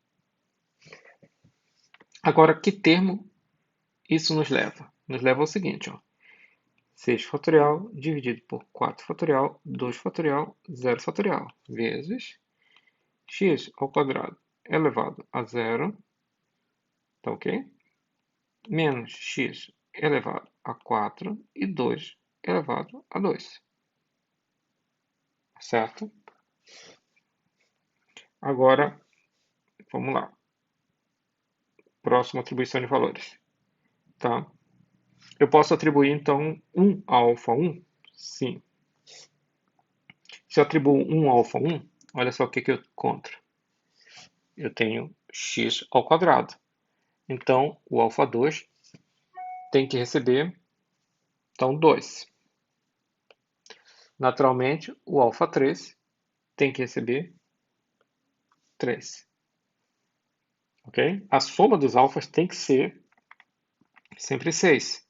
Agora, que termo isso nos leva? Nos leva ao seguinte, ó. 6 fatorial dividido por 4 fatorial, 2 fatorial, 0 fatorial, vezes x ao quadrado elevado a zero, tá ok? Menos x elevado a 4 e 2 elevado a 2. Certo? Agora, vamos lá. Próxima atribuição de valores. Tá? Eu posso atribuir, então, 1 a alfa 1? Sim. Se eu atribuo 1 a alfa 1, olha só o que eu encontro. Eu tenho x ao quadrado. Então, o alfa 2 tem que receber, então, 2. Naturalmente, o alfa 3 tem que receber 3. Ok? A soma dos alfas tem que ser sempre 6.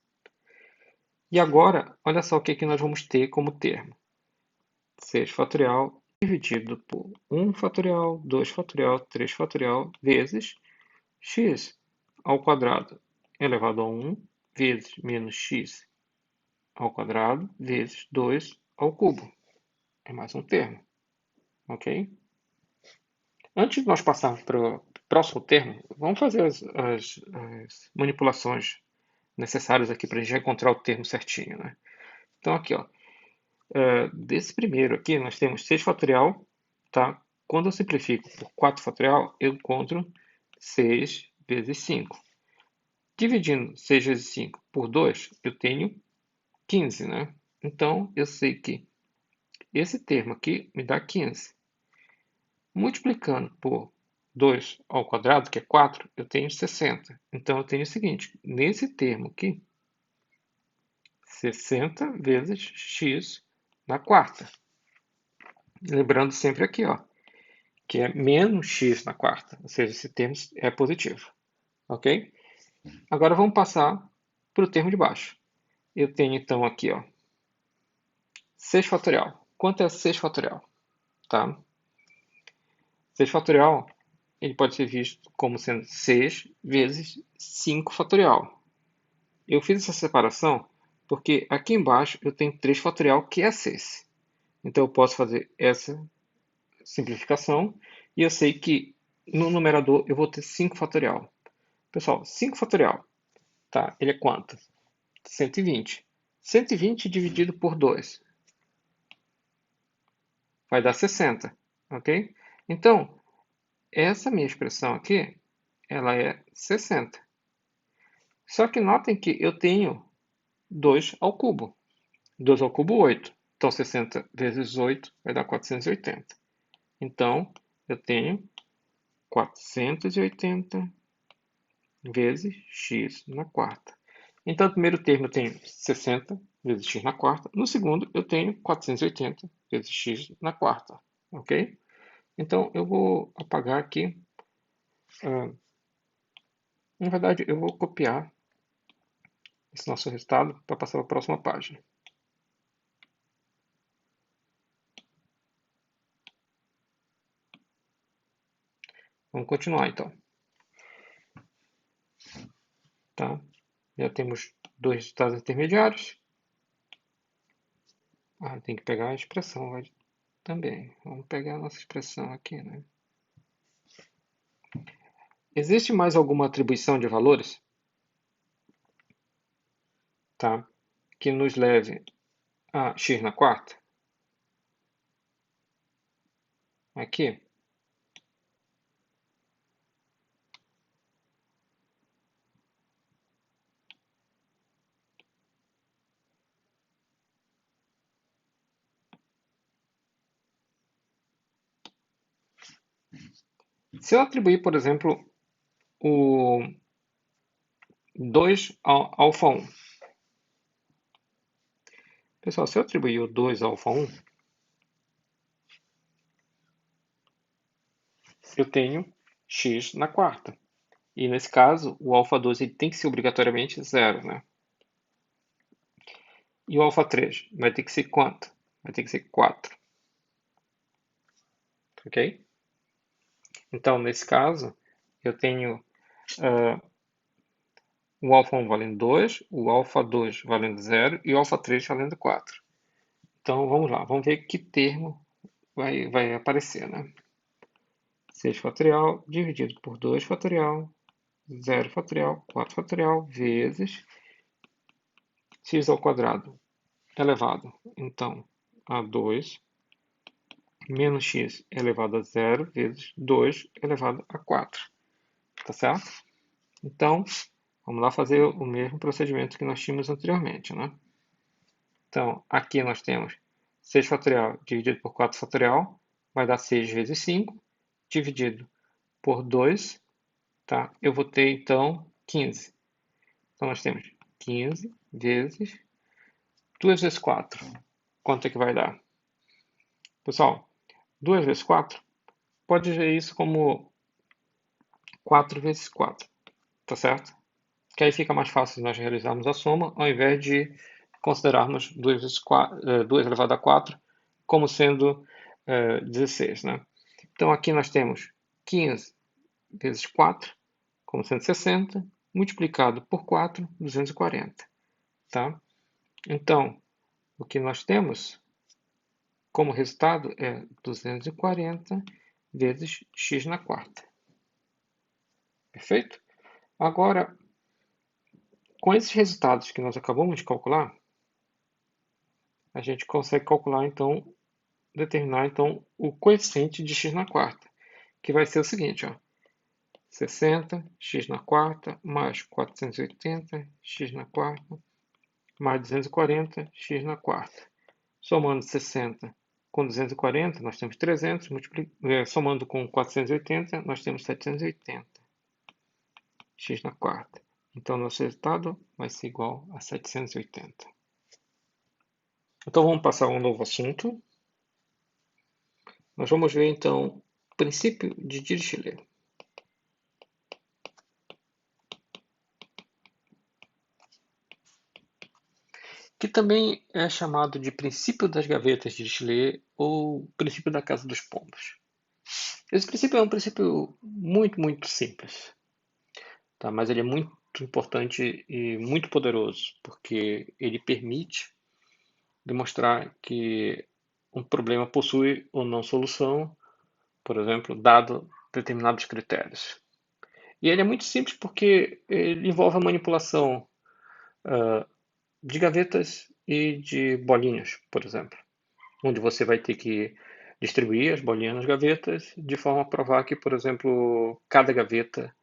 E agora, olha só o que nós vamos ter como termo. 6 fatorial dividido por 1 fatorial, 2 fatorial, 3 fatorial, vezes x ao quadrado elevado a 1, vezes menos x ao quadrado, vezes 2 ao cubo. É mais um termo, ok? Antes de nós passarmos para o próximo termo, vamos fazer as manipulações necessárias aqui para a gente encontrar o termo certinho, né? Então, aqui, ó, desse primeiro aqui, nós temos 6 fatorial, tá? Quando eu simplifico por 4 fatorial, eu encontro 6 vezes 5. Dividindo 6 vezes 5 por 2, eu tenho 15, né? Então, eu sei que esse termo aqui me dá 15. Multiplicando por 2 ao quadrado, que é 4, eu tenho 60. Então, eu tenho o seguinte, nesse termo aqui, 60 vezes x na quarta. Lembrando sempre aqui, ó, que é menos x na quarta, ou seja, esse termo é positivo. Ok? Agora vamos passar para o termo de baixo. Eu tenho então aqui, ó, 6 fatorial. Quanto é 6 fatorial? Tá? 6 fatorial ele pode ser visto como sendo 6 vezes 5 fatorial. Eu fiz essa separação porque aqui embaixo eu tenho 3 fatorial, que é 6. Então eu posso fazer essa simplificação e eu sei que no numerador eu vou ter 5 fatorial. Pessoal, 5 fatorial, tá? Ele é quanto? 120. 120 dividido por 2 vai dar 60, ok? Então, essa minha expressão aqui, ela é 60. Só que notem que eu tenho 2 ao cubo. 2 ao cubo, 8. Então, 60 vezes 8 vai dar 480. Então, eu tenho 480 vezes x na quarta. Então, no primeiro termo eu tenho 60 vezes x na quarta. No segundo, eu tenho 480 vezes x na quarta. Ok? Então, eu vou apagar aqui Na verdade, eu vou copiar esse nosso resultado para passar para a próxima página. Vamos continuar então. Tá? Já temos dois resultados intermediários. Tem que pegar a expressão também. Vamos pegar a nossa expressão aqui, né? Existe mais alguma atribuição de valores, tá? Que nos leve a x na quarta? Aqui. Se eu atribuir, por exemplo, o 2 ao alfa 1. Pessoal, se eu atribuir o 2 ao alfa 1, eu tenho x na quarta. E nesse caso, o alfa 2 ele tem que ser obrigatoriamente 0, né? E o alfa 3 vai ter que ser quanto? Vai ter que ser 4. Ok? Então, nesse caso, eu tenho o alfa 1 valendo 2, o alfa 2 valendo 0 e o alfa 3 valendo 4. Então, vamos lá. Vamos ver que termo vai aparecer, né? 6 fatorial dividido por 2 fatorial, 0 fatorial, 4 fatorial, vezes x ao quadrado elevado, então, a 2 menos x elevado a 0 vezes 2 elevado a 4. Tá certo? Então, vamos lá fazer o mesmo procedimento que nós tínhamos anteriormente, né? Então, aqui nós temos 6 fatorial dividido por 4 fatorial, vai dar 6 vezes 5, dividido por 2, tá? Eu vou ter, então, 15. Então, nós temos 15 vezes 2 vezes 4. Quanto é que vai dar? Pessoal, 2 vezes 4, pode ver isso como 4 vezes 4, tá certo? Que aí fica mais fácil nós realizarmos a soma, ao invés de considerarmos 2 vezes 4, 2 elevado a 4 como sendo 16, né? Então aqui nós temos 15 vezes 4 como sendo 60, multiplicado por 4, 240, tá? Então, o que nós temos como resultado é 240 vezes x na quarta. Perfeito? Agora, com esses resultados que nós acabamos de calcular, a gente consegue calcular, então, determinar então o coeficiente de x na quarta, que vai ser o seguinte, ó, 60 x na quarta mais 480 x na quarta mais 240 x na quarta. Somando 60 com 240, nós temos 300, somando com 480, nós temos 780 x na quarta. Então, nosso resultado vai ser igual a 780. Então, vamos passar a um novo assunto. Nós vamos ver, então, o princípio de Dirichlet. Que também é chamado de princípio das gavetas de Dirichlet ou princípio da casa dos pombos. Esse princípio é um princípio muito simples, tá? Mas ele é muito importante e muito poderoso, porque ele permite demonstrar que um problema possui ou não solução, por exemplo, dado determinados critérios. E ele é muito simples porque ele envolve a manipulação de gavetas e de bolinhas, por exemplo, onde você vai ter que distribuir as bolinhas nas gavetas de forma a provar que, por exemplo, cada gaveta,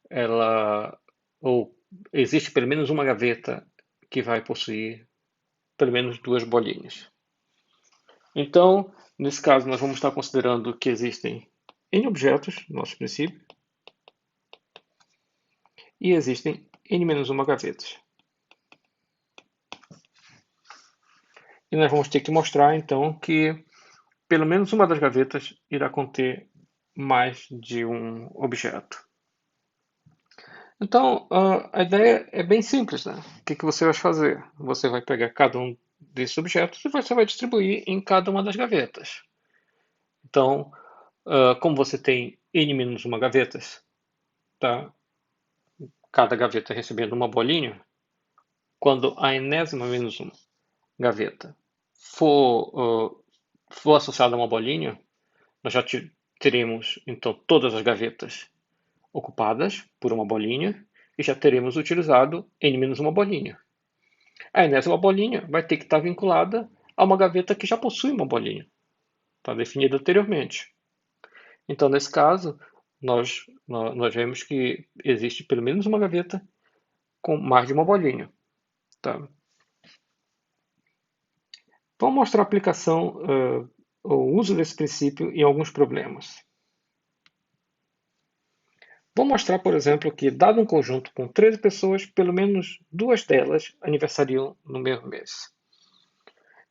ela ou existe pelo menos uma gaveta que vai possuir pelo menos duas bolinhas. Então, nesse caso, nós vamos estar considerando que existem N objetos, no nosso princípio, e existem N-1 gavetas. E nós vamos ter que mostrar, então, que pelo menos uma das gavetas irá conter mais de um objeto. Então, a ideia é bem simples, né? O que que você vai fazer? Você vai pegar cada um desses objetos e você vai distribuir em cada uma das gavetas. Então, como você tem n-1 gavetas, tá? Cada gaveta recebendo uma bolinha, quando a enésima menos 1 gaveta for associada a uma bolinha, nós já teremos então todas as gavetas ocupadas por uma bolinha e já teremos utilizado n-1 bolinha. A enésima bolinha vai ter que estar vinculada a uma gaveta que já possui uma bolinha, está definida anteriormente. Então, nesse caso, nós vemos que existe pelo menos uma gaveta com mais de uma bolinha. Tá? Vamos mostrar a aplicação, o uso desse princípio em alguns problemas. Vou mostrar, por exemplo, que, dado um conjunto com 13 pessoas, pelo menos duas delas aniversariam no mesmo mês.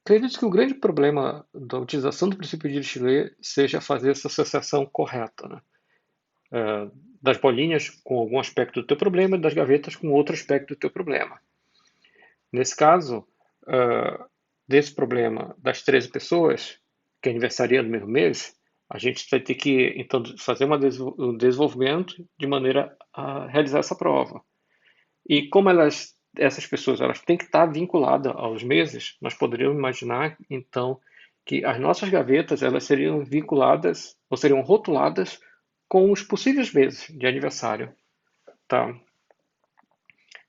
Acredito que o grande problema da utilização do princípio de Dirichlet seja fazer essa associação correta, né? Das bolinhas com algum aspecto do teu problema e das gavetas com outro aspecto do teu problema. Nesse caso, desse problema das 13 pessoas que aniversariam no mesmo mês, a gente vai ter que então fazer um desenvolvimento de maneira a realizar essa prova. E como essas pessoas elas têm que estar vinculadas aos meses, nós poderíamos imaginar então que as nossas gavetas elas seriam vinculadas ou seriam rotuladas com os possíveis meses de aniversário, tá?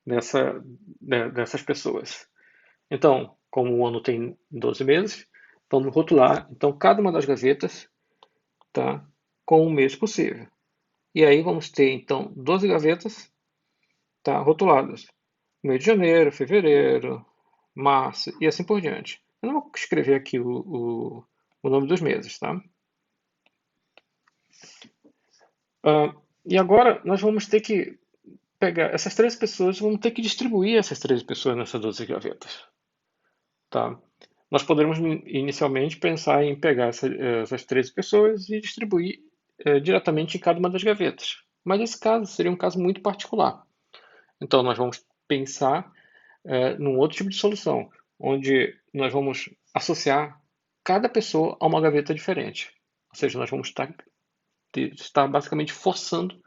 Dessas pessoas. Então, como o ano tem 12 meses, vamos rotular então cada uma das gavetas, tá, com o mês possível. E aí vamos ter então 12 gavetas, tá, rotuladas. Mês de janeiro, fevereiro, março e assim por diante. Eu não vou escrever aqui o nome dos meses, tá? E agora nós vamos ter que pegar essas 13 pessoas, vamos ter que distribuir essas 13 pessoas nessas 12 gavetas, tá? Nós poderemos inicialmente pensar em pegar essas 13 pessoas e distribuir diretamente em cada uma das gavetas. Mas esse caso seria um caso muito particular. Então nós vamos pensar num outro tipo de solução, onde nós vamos associar cada pessoa a uma gaveta diferente. Ou seja, nós vamos estar basicamente forçando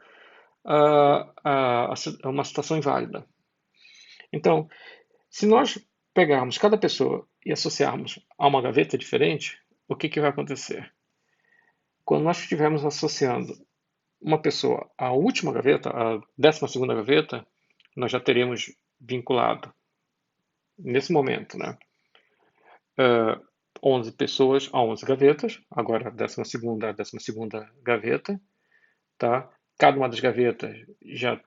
uma situação inválida. Então, se nós pegarmos cada pessoa e associarmos a uma gaveta diferente, o que que vai acontecer? Quando nós estivermos associando uma pessoa à última gaveta, à 12ª gaveta, nós já teremos vinculado, nesse momento, né, 11 pessoas a 11 gavetas, agora a 12ª gaveta, tá? Cada uma das gavetas já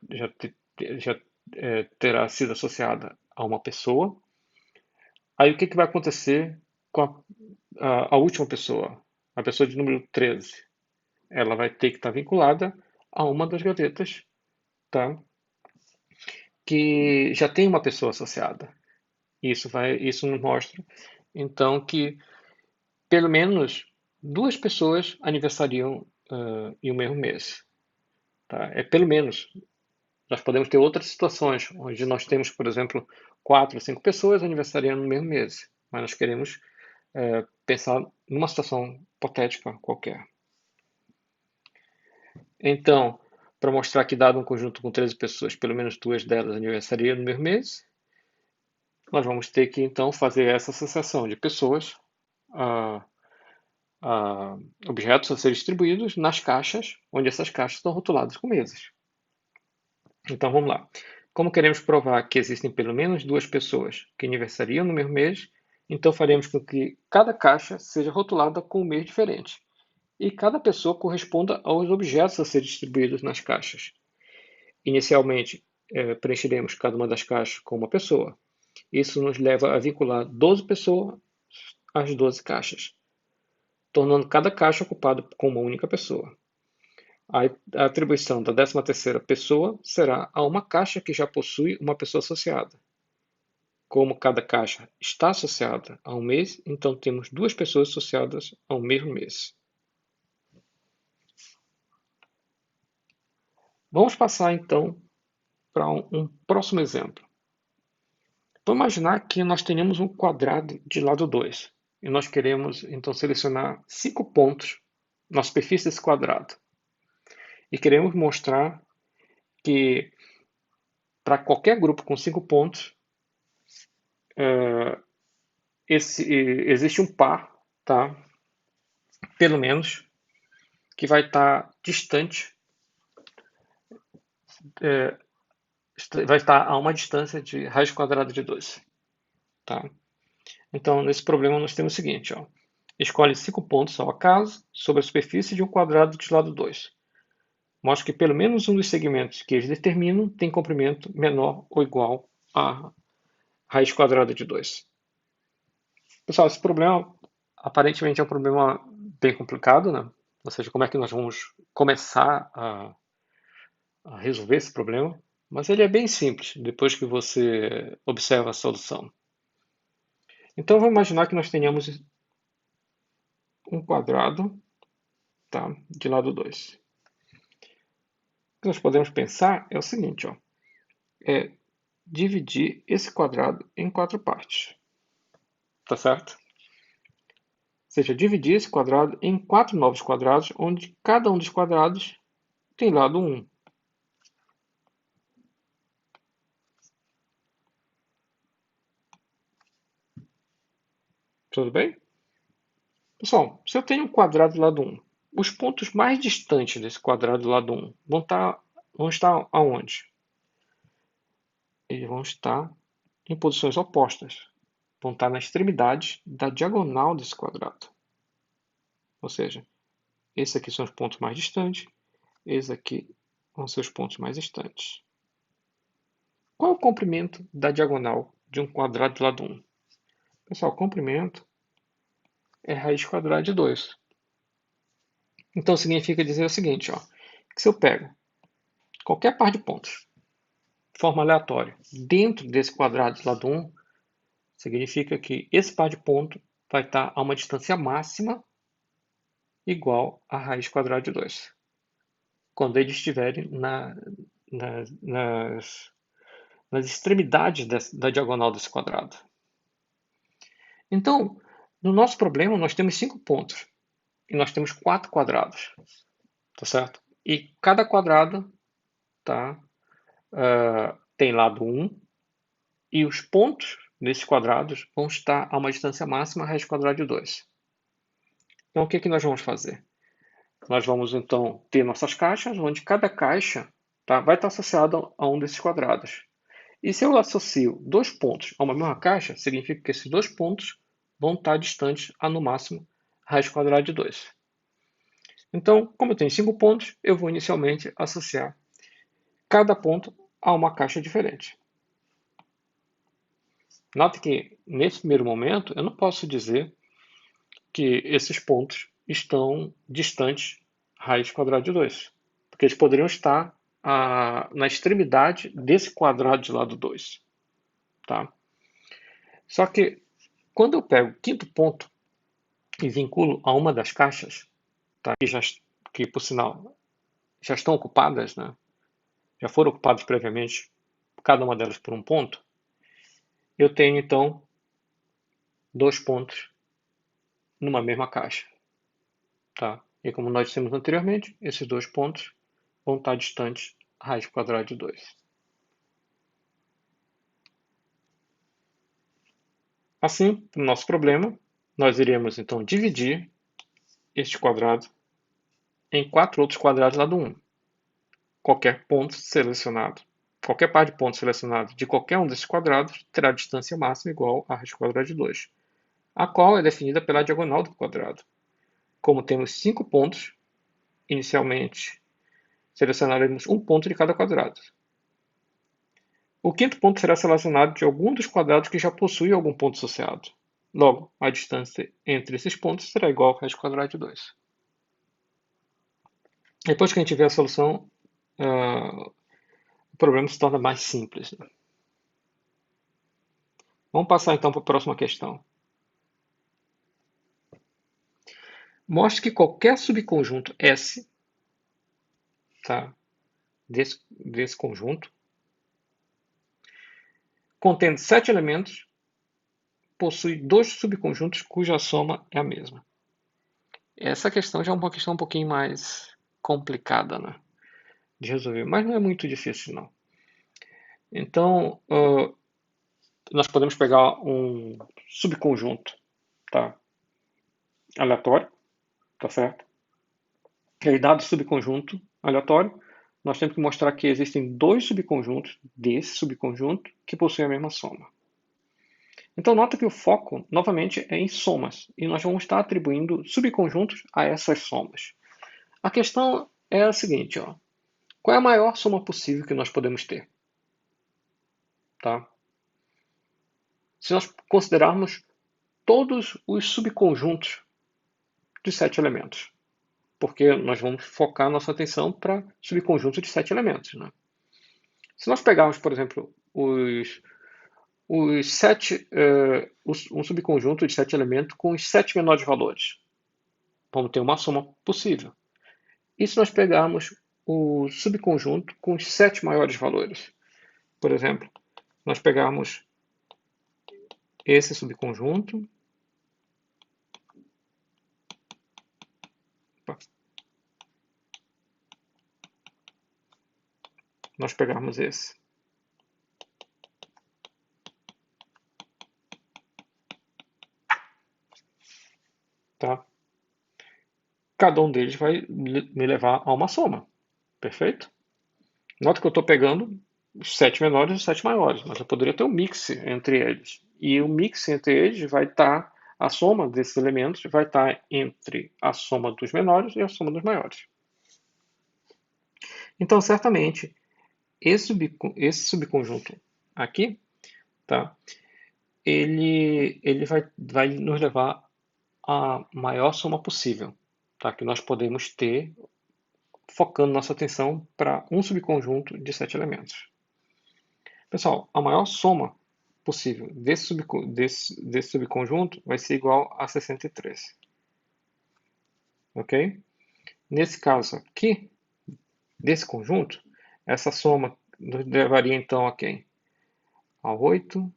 terá sido associada a uma pessoa. Aí o que que vai acontecer com a última pessoa, a pessoa de número 13? Ela vai ter que estar vinculada a uma das gavetas, tá? Que já tem uma pessoa associada. Isso nos mostra, então, que pelo menos duas pessoas aniversariam em um mesmo mês, tá? É pelo menos. Nós podemos ter outras situações, onde nós temos, por exemplo, quatro ou cinco pessoas aniversariando no mesmo mês, mas nós queremos pensar numa situação hipotética qualquer. Então, para mostrar que, dado um conjunto com 13 pessoas, pelo menos duas delas aniversariam no mesmo mês, nós vamos ter que, então, fazer essa associação de pessoas a, a objetos a ser distribuídos nas caixas, onde essas caixas estão rotuladas com meses. Então, vamos lá. Como queremos provar que existem pelo menos duas pessoas que aniversariam no mesmo mês, então faremos com que cada caixa seja rotulada com um mês diferente e cada pessoa corresponda aos objetos a ser distribuídos nas caixas. Inicialmente, preencheremos cada uma das caixas com uma pessoa. Isso nos leva a vincular 12 pessoas às 12 caixas, tornando cada caixa ocupada com uma única pessoa. A atribuição da 13ª pessoa será a uma caixa que já possui uma pessoa associada. Como cada caixa está associada a um mês, então temos duas pessoas associadas ao mesmo mês. Vamos passar então para um próximo exemplo. Vamos imaginar que nós tenhamos um quadrado de lado 2 e nós queremos então selecionar 5 pontos na superfície desse quadrado. E queremos mostrar que para qualquer grupo com 5 pontos, existe um par, tá? Pelo menos, que vai estar distante, vai estar a uma distância de raiz quadrada de 2. Tá? Então, nesse problema, nós temos o seguinte: ó, escolhe 5 pontos ao acaso sobre a superfície de um quadrado de lado 2. Mostra que pelo menos um dos segmentos que eles determinam tem comprimento menor ou igual a raiz quadrada de 2. Pessoal, esse problema aparentemente é um problema bem complicado, né? Ou seja, como é que nós vamos começar a resolver esse problema? Mas ele é bem simples depois que você observa a solução. Então, vamos imaginar que nós tenhamos um quadrado, tá, de lado 2. O que nós podemos pensar é o seguinte, ó, é dividir esse quadrado em 4 partes, tá certo? Ou seja, dividir esse quadrado em 4 novos quadrados, onde cada um dos quadrados tem lado 1. Tudo bem? Pessoal, se eu tenho um quadrado do lado 1, os pontos mais distantes desse quadrado do lado 1 vão estar aonde? Eles vão estar em posições opostas. Vão estar na extremidade da diagonal desse quadrado. Ou seja, esses aqui são os pontos mais distantes, esses aqui vão ser os pontos mais distantes. Qual é o comprimento da diagonal de um quadrado do lado 1? Pessoal, o comprimento é raiz quadrada de 2. Então significa dizer o seguinte, ó, que se eu pego qualquer par de pontos de forma aleatória dentro desse quadrado do lado 1, significa que esse par de pontos vai estar a uma distância máxima igual a raiz quadrada de 2. Quando eles estiverem nas extremidades da diagonal desse quadrado. Então, no nosso problema, nós temos 5 pontos e nós temos 4 quadrados, tá certo? E cada quadrado tá, tem lado 1 e os pontos desses quadrados vão estar a uma distância máxima raiz quadrada de 2. Então, o que nós vamos fazer? Nós vamos, então, ter nossas caixas, onde cada caixa vai estar associada a um desses quadrados. E se eu associo 2 pontos a uma mesma caixa, significa que esses 2 pontos vão estar distantes a, no máximo, raiz quadrada de 2. Então, como eu tenho 5 pontos, eu vou inicialmente associar cada ponto a uma caixa diferente. Note que, nesse primeiro momento, eu não posso dizer que esses pontos estão distantes raiz quadrada de 2, porque eles poderiam estar na extremidade desse quadrado de lado 2. Tá? Só que, quando eu pego o quinto ponto e vinculo a uma das caixas, tá? que por sinal já estão ocupadas, né? Já foram ocupadas previamente, cada uma delas por um ponto, eu tenho então 2 pontos numa mesma caixa. Tá? E como nós dissemos anteriormente, esses 2 pontos vão estar distantes raiz quadrada de 2. Assim, para o nosso problema, nós iremos então dividir este quadrado em 4 outros quadrados lado 1. Qualquer ponto selecionado, qualquer par de pontos selecionado de qualquer um desses quadrados terá distância máxima igual a raiz quadrada de 2, a qual é definida pela diagonal do quadrado. Como temos 5 pontos, inicialmente selecionaremos um ponto de cada quadrado. O quinto ponto será selecionado de algum dos quadrados que já possui algum ponto associado. Logo, a distância entre esses pontos será igual a raiz quadrada de 2. Depois que a gente vê a solução, o problema se torna mais simples. Vamos passar então para a próxima questão. Mostre que qualquer subconjunto S, tá, desse conjunto contendo 7 elementos, possui 2 subconjuntos cuja soma é a mesma. Essa questão já é uma questão um pouquinho mais complicada, né, de resolver, mas não é muito difícil, não. Então, nós podemos pegar um subconjunto, tá, aleatório, tá certo? E aí, dado subconjunto aleatório, nós temos que mostrar que existem 2 subconjuntos desse subconjunto que possuem a mesma soma. Então, nota que o foco, novamente, é em somas, e nós vamos estar atribuindo subconjuntos a essas somas. A questão é a seguinte, ó. Qual é a maior soma possível que nós podemos ter? Tá? Se nós considerarmos todos os subconjuntos de 7 elementos, porque nós vamos focar nossa atenção para subconjuntos de 7 elementos. Né? Se nós pegarmos, por exemplo, um subconjunto de 7 elementos com os 7 menores valores, vamos ter uma soma possível. E se nós pegarmos o subconjunto com os 7 maiores valores? Por exemplo, nós pegarmos esse subconjunto, nós pegarmos esse. Tá? Cada um deles vai me levar a uma soma. Perfeito? Nota que eu estou pegando os 7 menores e os 7 maiores, mas eu poderia ter um mix entre eles. E o mix entre eles vai estar, a soma desses elementos vai estar entre a soma dos menores e a soma dos maiores. Então, certamente, esse subconjunto aqui, tá? Ele vai nos levar à maior soma possível, tá? Que nós podemos ter, focando nossa atenção para um subconjunto de 7 elementos. Pessoal, a maior soma possível desse subconjunto vai ser igual a 63. Ok? Nesse caso aqui, desse conjunto, essa soma nos levaria então a quem? A 8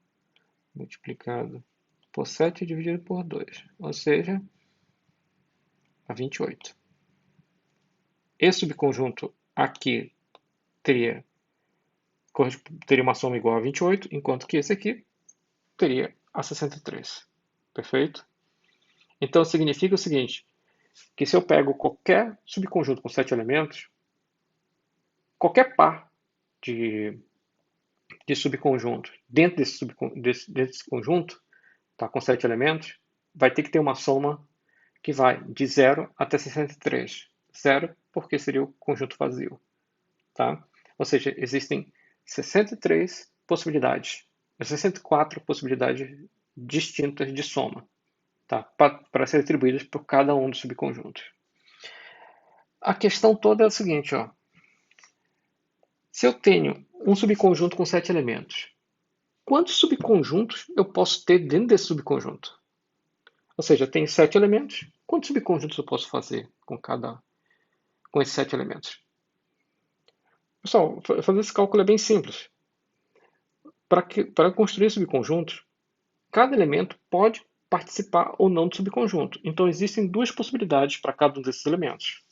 multiplicado por 7 dividido por 2, ou seja, a 28. Esse subconjunto aqui teria uma soma igual a 28, enquanto que esse aqui teria a 63. Perfeito? Então significa o seguinte, que se eu pego qualquer subconjunto com 7 elementos, qualquer par de subconjunto dentro desse conjunto, tá, com 7 elementos, vai ter que ter uma soma que vai de 0 até 63. 0 porque seria o conjunto vazio. Tá? Ou seja, existem 63 possibilidades, 64 possibilidades distintas de soma, tá? Para ser atribuídas por cada um dos subconjuntos. A questão toda é a seguinte, ó. Se eu tenho um subconjunto com 7 elementos, quantos subconjuntos eu posso ter dentro desse subconjunto? Ou seja, eu tenho 7 elementos, quantos subconjuntos eu posso fazer com esses 7 elementos? Pessoal, fazer esse cálculo é bem simples. Para construir subconjuntos, cada elemento pode participar ou não do subconjunto. Então, existem duas possibilidades para cada um desses elementos.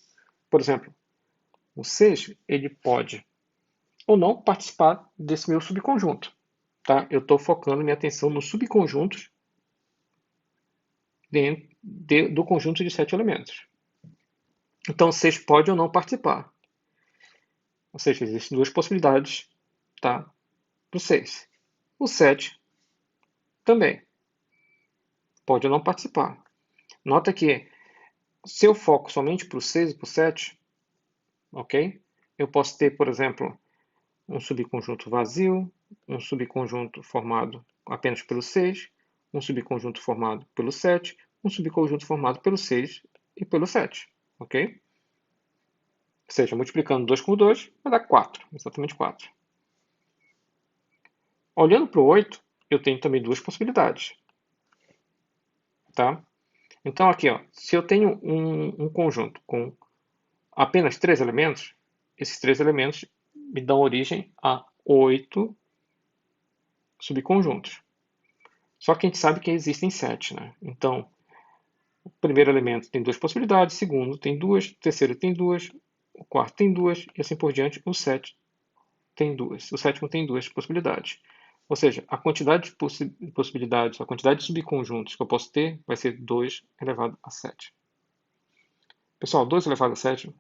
Por exemplo, o 6 ele pode ou não participar desse meu subconjunto. Tá? Eu estou focando minha atenção nos subconjuntos dentro do conjunto de 7 elementos. Então, o 6 pode ou não participar. Ou seja, existem duas possibilidades, tá, para o 6. O 7 também pode ou não participar. Nota que se eu foco somente para o 6 e para o 7, ok? Eu posso ter, por exemplo, um subconjunto vazio, um subconjunto formado apenas pelo 6, um subconjunto formado pelo 7, um subconjunto formado pelo 6 e pelo 7, ok? Ou seja, multiplicando 2 por 2 vai dar 4, exatamente 4. Olhando para o 8, eu tenho também duas possibilidades. Tá? Então aqui, ó, se eu tenho um conjunto com apenas 3 elementos, esses 3 elementos me dão origem a 8 subconjuntos. Só que a gente sabe que existem 7, né? Então, o primeiro elemento tem 2 possibilidades, o segundo tem 2, o terceiro tem 2, o quarto tem 2 e assim por diante, o sétimo tem 2. O sétimo tem 2 possibilidades. Ou seja, a quantidade de possibilidades, a quantidade de subconjuntos que eu posso ter vai ser 2 elevado a 7. Pessoal, 2 elevado a 7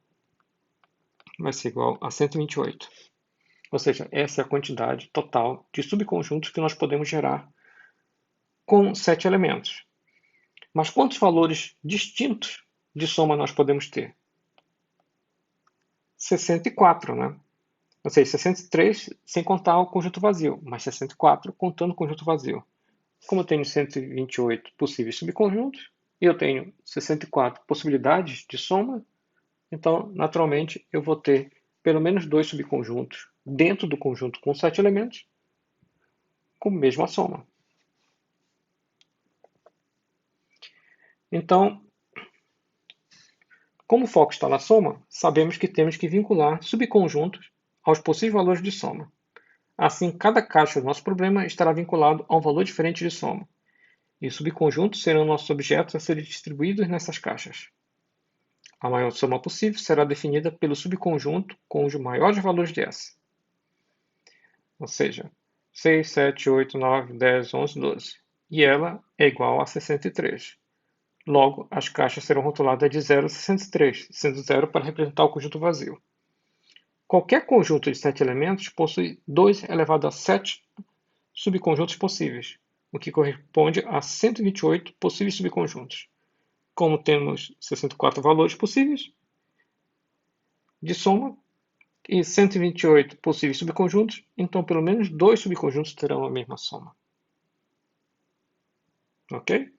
vai ser igual a 128. Ou seja, essa é a quantidade total de subconjuntos que nós podemos gerar com 7 elementos. Mas quantos valores distintos de soma nós podemos ter? 64, né? Ou seja, 63 sem contar o conjunto vazio, mas 64 contando o conjunto vazio. Como eu tenho 128 possíveis subconjuntos e eu tenho 64 possibilidades de soma, então, naturalmente, eu vou ter pelo menos 2 subconjuntos dentro do conjunto com 7 elementos com a mesma soma. Então, como o foco está na soma, sabemos que temos que vincular subconjuntos aos possíveis valores de soma. Assim, cada caixa do nosso problema estará vinculado a um valor diferente de soma, e subconjuntos serão nossos objetos a serem distribuídos nessas caixas. A maior soma possível será definida pelo subconjunto com os maiores valores de S. Ou seja, 6, 7, 8, 9, 10, 11, 12. E ela é igual a 63. Logo, as caixas serão rotuladas de 0 a 63, sendo 0 para representar o conjunto vazio. Qualquer conjunto de 7 elementos possui 2 elevado a 7 subconjuntos possíveis, o que corresponde a 128 possíveis subconjuntos. Como temos 64 valores possíveis de soma e 128 possíveis subconjuntos, então pelo menos 2 subconjuntos terão a mesma soma. Ok?